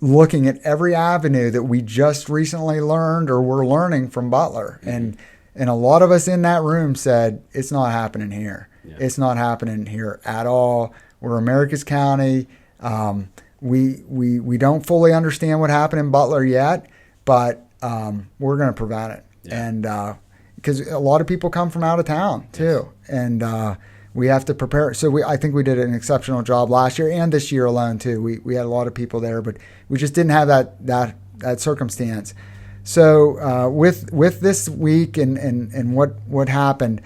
B: looking at every avenue that we just recently learned or were learning from Butler. Mm-hmm. And a lot of us in that room said, it's not happening here. Yeah. It's not happening here at all. We're America's County. We don't fully understand what happened in Butler yet, but we're going to prevent it. Yeah. And because a lot of people come from out of town too. Yes. And we have to prepare. So I think we did an exceptional job last year and this year alone too. We had a lot of people there, but we just didn't have that circumstance. So with this week and what happened,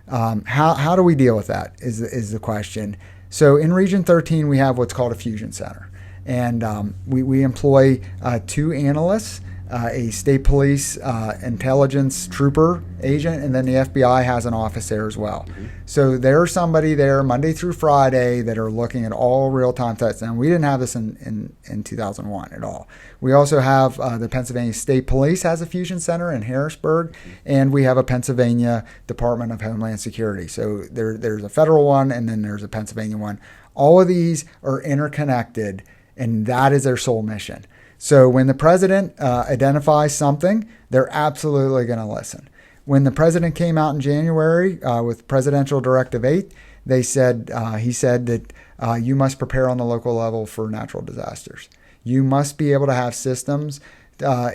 B: how do we deal with that is the question. So in Region 13, we have what's called a fusion center. And we employ 2 analysts, a state police intelligence trooper agent, and then the FBI has an office there as well. Mm-hmm. So there's somebody there Monday through Friday that are looking at all real-time threats. And we didn't have this in 2001 at all. We also have the Pennsylvania State Police has a fusion center in Harrisburg, and we have a Pennsylvania Department of Homeland Security. So there's a federal one, and then there's a Pennsylvania one. All of these are interconnected, and that is their sole mission. So when the president identifies something, they're absolutely going to listen. When the president came out in January with Presidential Directive 8, he said that you must prepare on the local level for natural disasters. You must be able to have systems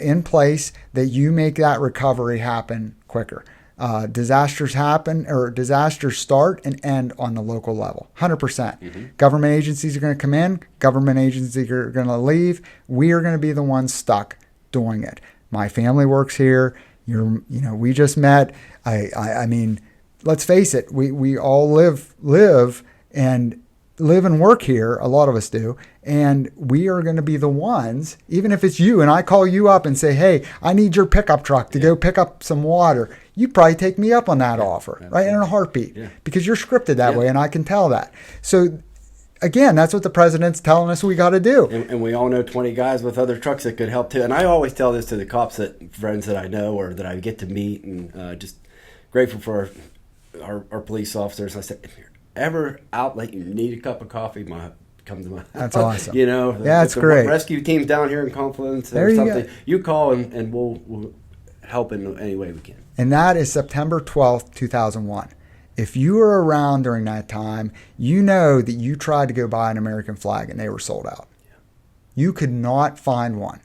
B: in place that you make that recovery happen quicker. Disasters happen or disasters start and end on the local level, 100%. Mm-hmm. Government agencies are going to come in. Government agencies are going to leave. We are going to be the ones stuck doing it. My family works here. We just met. I mean, let's face it. We all live and work here. A lot of us do. And we are going to be the ones, even if it's you and I call you up and say, hey, I need your pickup truck to go pick up some water. You probably take me up on that offer, right? In a heartbeat, because you're scripted that way, and I can tell that. So, again, that's what the president's telling us we got to do.
A: And we all know 20 guys with other trucks that could help too. And I always tell this to the cops, friends that I know or that I get to meet, and just grateful for our police officers. I said, if you're ever out like you need a cup of coffee, come to my house.
B: That's awesome.
A: That's
B: great.
A: Rescue teams down here in Confluence or something. You call and we'll help in any way we can.
B: And that is September 12th, 2001. If you were around during that time, you know that you tried to go buy an American flag and they were sold out. Yeah. You could not find one.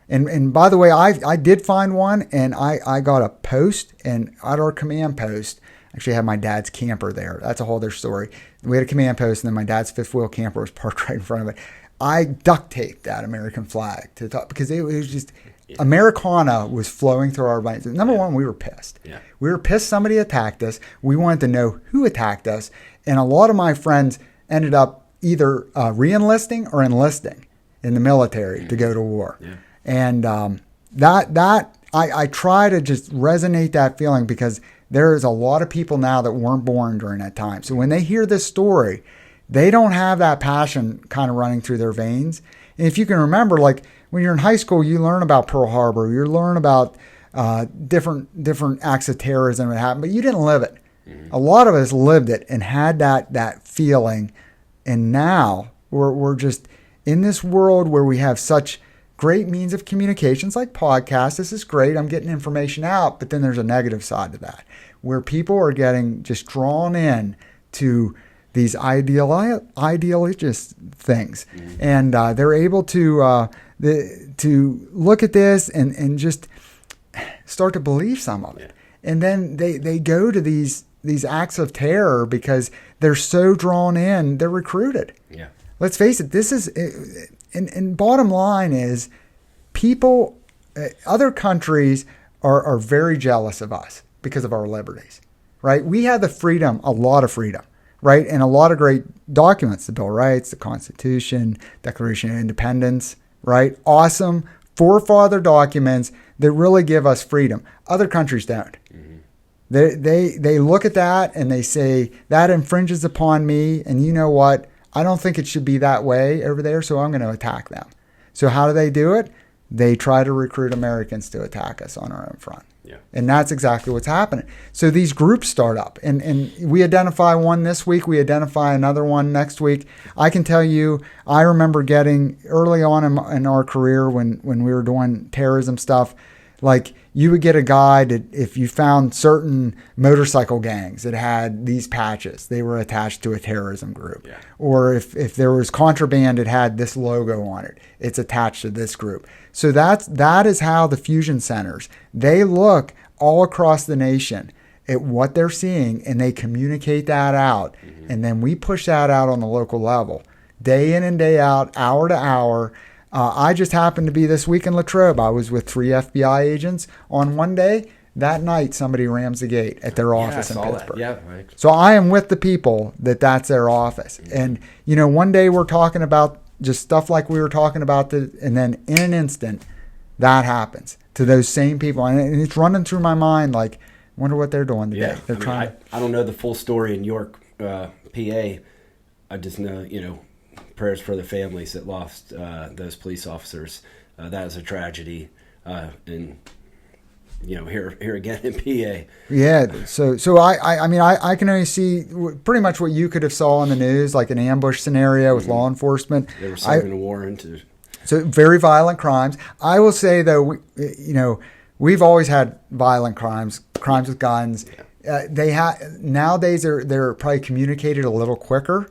B: And by the way, I did find one, and I got a post, and at our command post, actually had my dad's camper there. That's a whole other story. We had a command post, and then my dad's fifth wheel camper was parked right in front of it. I duct taped that American flag to the top because it was just Americana was flowing through our veins. Number one, we were pissed.
A: Yeah.
B: We were pissed somebody attacked us. We wanted to know who attacked us. And a lot of my friends ended up either re-enlisting or enlisting in the military to go to war.
A: Yeah.
B: And I try to just resonate that feeling because there is a lot of people now that weren't born during that time. So when they hear this story, they don't have that passion kind of running through their veins. And if you can remember, like when you're in high school, you learn about Pearl Harbor, you learn about different acts of terrorism that happened, but you didn't live it. Mm-hmm. A lot of us lived it and had that feeling. And now we're just in this world where we have such great means of communications like podcasts. This is great. I'm getting information out, but then there's a negative side to that where people are getting just drawn in to these ideologist things. Mm-hmm. And they're able to look at this and just start to believe some of it. Yeah. And then they go to these acts of terror because they're so drawn in, they're recruited.
A: Yeah.
B: Let's face it, this is, and bottom line is people, other countries are very jealous of us because of our liberties, right? We have the freedom, a lot of freedom, right? And a lot of great documents, the Bill of Rights, the Constitution, Declaration of Independence, right? Awesome forefather documents that really give us freedom. Other countries don't. Mm-hmm. They look at that and they say, that infringes upon me, and you know what? I don't think it should be that way over there, so I'm going to attack them. So how do they do it? They try to recruit Americans to attack us on our own front. Yeah. And that's exactly what's happening. So these groups start up, and we identify one this week. We identify another one next week. I can tell you, I remember getting early on in our career when we were doing terrorism stuff, like you would get a guide if you found certain motorcycle gangs that had these patches, they were attached to a terrorism group. Yeah. Or if there was contraband, it had this logo on it. It's attached to this group. So that is how the fusion centers, they look all across the nation at what they're seeing and they communicate that out. Mm-hmm. And then we push that out on the local level, day in and day out, hour to hour. I just happened to be this week in Latrobe. I was with 3 FBI agents on one day. That night, somebody rams the gate at their office in Pittsburgh.
A: Yeah, right.
B: So I am with the people that's their office. Mm-hmm. And, one day we're talking about just stuff like we were talking about, and then in an instant, that happens to those same people. And it's running through my mind like, wonder what they're doing today.
A: Yeah,
B: They're
A: I don't know the full story in York, PA. I just know, prayers for the families that lost those police officers. That is a tragedy, and here again in PA.
B: Yeah. So I can only see pretty much what you could have saw in the news, like an ambush scenario with law enforcement.
A: They were serving a warrant.
B: So very violent crimes. I will say though, we've always had violent crimes with guns. Yeah. Nowadays they're probably communicated a little quicker.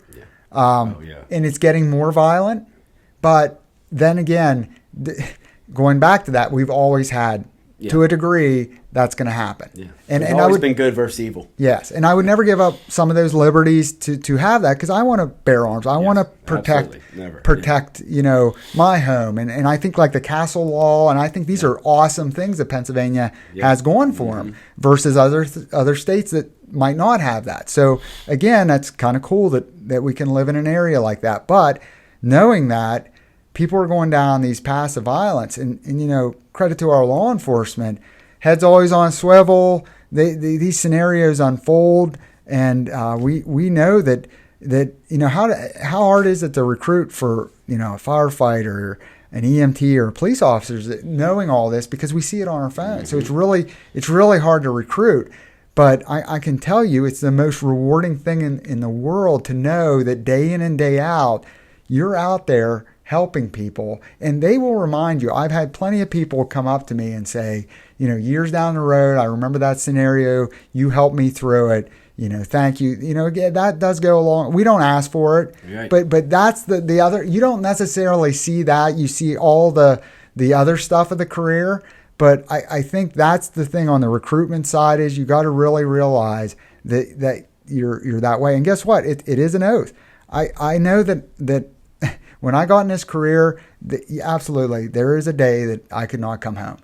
B: And it's getting more violent. But then again, going back to that, we've always had, to a degree, that's going to happen. Yeah.
A: And always been good versus evil.
B: Yes. And I would never give up some of those liberties to have that because I want to bear arms. I want to protect, my home. And I think like the castle law, and I think these are awesome things that Pennsylvania has going for them versus other states that might not have that. So again, that's kind of cool that we can live in an area like that. But knowing that people are going down these paths of violence, and credit to our law enforcement, heads always on swivel. These scenarios unfold, and we know that how hard is it to recruit for a firefighter, an EMT, or police officers, knowing all this because we see it on our phone. So it's really hard to recruit. But I can tell you it's the most rewarding thing in the world to know that day in and day out, you're out there helping people, and they will remind you. I've had plenty of people come up to me and say, years down the road, I remember that scenario, you helped me through it, thank you. That does go along. We don't ask for it, right. but that's the other, you don't necessarily see that. You see all the other stuff of the career. But I think that's the thing on the recruitment side is you got to really realize that you're that way. And guess what? It is an oath. I know that when I got in this career, absolutely, there is a day that I could not come home,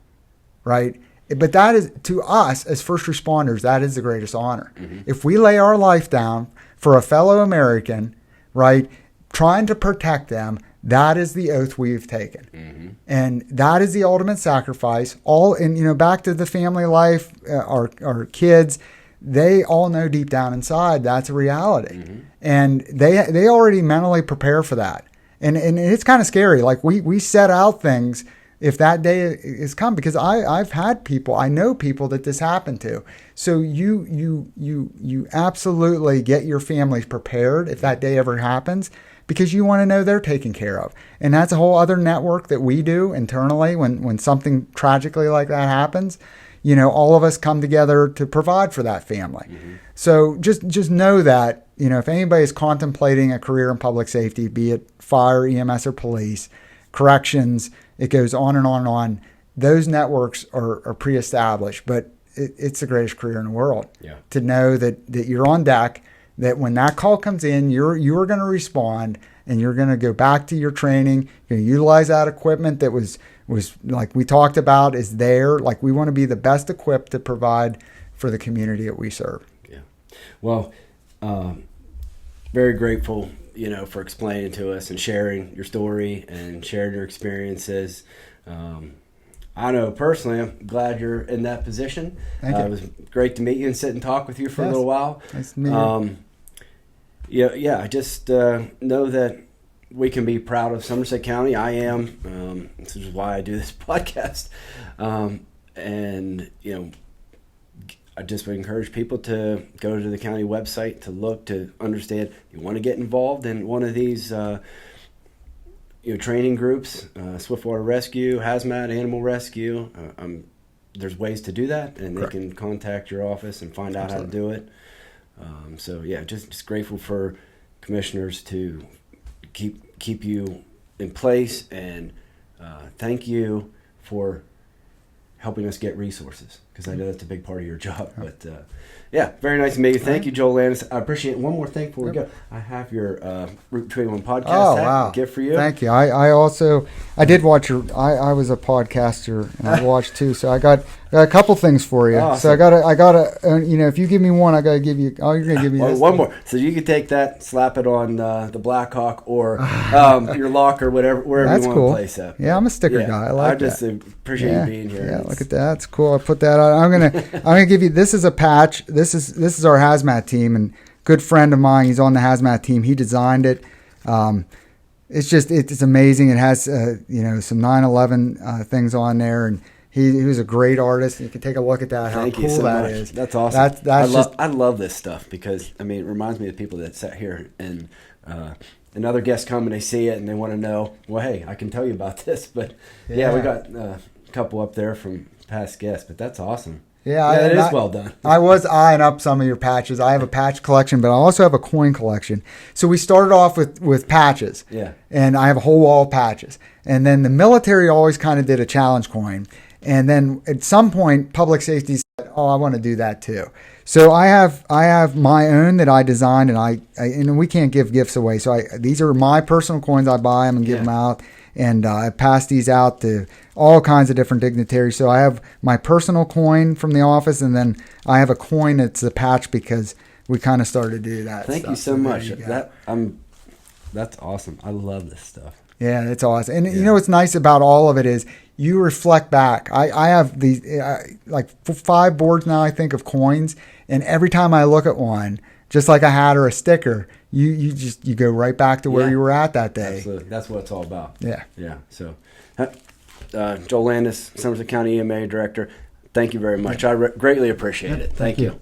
B: right? But that is, to us as first responders, that is the greatest honor. Mm-hmm. If we lay our life down for a fellow American, right, trying to protect them, that is the oath we've taken. Mm-hmm. And that is the ultimate sacrifice. Back to the family life, our kids, they all know deep down inside that's a reality. Mm-hmm. And they already mentally prepare for that. And it's kind of scary. Like we set out things if that day is come, because I've had people, I know people that this happened to. So you absolutely get your families prepared if that day ever happens, because you want to know they're taken care of. And that's a whole other network that we do internally when something tragically like that happens. All of us come together to provide for that family. Mm-hmm. So just know that, if anybody is contemplating a career in public safety, be it fire, EMS, or police, corrections, it goes on and on and on. Those networks are pre-established, but it's the greatest career in the world. Yeah. To know that you're on deck, that when that call comes in, you're going to respond, and you're going to go back to your training. You're going to utilize that equipment that was like we talked about is there. Like, we want to be the best equipped to provide for the community that we serve.
A: Yeah. Well, very grateful, for explaining to us and sharing your story and sharing your experiences. I know personally, I'm glad you're in that position.
B: Thank you.
A: It was great to meet you and sit and talk with you for a little while.
B: Nice to meet you.
A: Yeah. I just know that we can be proud of Somerset County. I am. This is why I do this podcast. And I just would encourage people to go to the county website to look, to understand. You want to get involved in one of these training groups, swiftwater rescue, hazmat, animal rescue. There's ways to do that, and
B: Correct.
A: They can contact your office and find out
B: Absolutely.
A: how to do it. Just grateful for commissioners to keep you in place, and thank you for helping us get resources, because I know that's a big part of your job. But very nice to meet you. Thank you, Joel Landis. I appreciate it. One more thing before we go. I have your Route 281 podcast
B: wow.
A: gift for you.
B: Thank you. I did watch I was a podcaster, and I watched too, so I got a couple things for you.
A: Awesome.
B: So I gotta if you give me one, I gotta give you. Oh, you're gonna give me this
A: one
B: thing.
A: more. So you can take that, slap it on the Blackhawk or your locker, wherever
B: That's
A: you want
B: cool.
A: to place that.
B: Yeah, I'm a sticker guy. I like that.
A: I just appreciate you being here.
B: Yeah, look at that. That's cool. I put that out. I'm gonna give you. This is a patch. This is our hazmat team, and good friend of mine. He's on the hazmat team. He designed it. It's amazing. It has some 9/11 things on there, and he was a great artist. You can take a look at that.
A: Thank
B: how
A: you
B: cool
A: so
B: that
A: much.
B: is.
A: That's awesome.
B: I
A: love this stuff, because it reminds me of people that sat here and another guest come and they see it and they want to know. Well, hey, I can tell you about this, but we got a couple up there from past guests, but that's awesome.
B: Yeah,
A: it is well done.
B: I was eyeing up some of your patches. I have a patch collection, but I also have a coin collection. So we started off with patches.
A: Yeah.
B: And I have a whole wall of patches. And then the military always kind of did a challenge coin. And then at some point, public safety said, "Oh, I want to do that too." So I have my own that I designed, and we can't give gifts away. So these are my personal coins. I buy them and give them out. And I pass these out to all kinds of different dignitaries. So I have my personal coin from the office, and then I have a coin that's a patch, because we kind of started to do that.
A: Thank you so much. That's awesome. I love this stuff.
B: Yeah, it's awesome. And what's nice about all of it is you reflect back. I have these like 5 boards now, I think, of coins, and every time I look at one, just like a hat or a sticker, you go right back to where you were at that day.
A: Absolutely. That's what it's all about.
B: Yeah.
A: Yeah. So, Joel Landis, Somerset County EMA Director, thank you very much. I greatly appreciate it.
B: Thank you.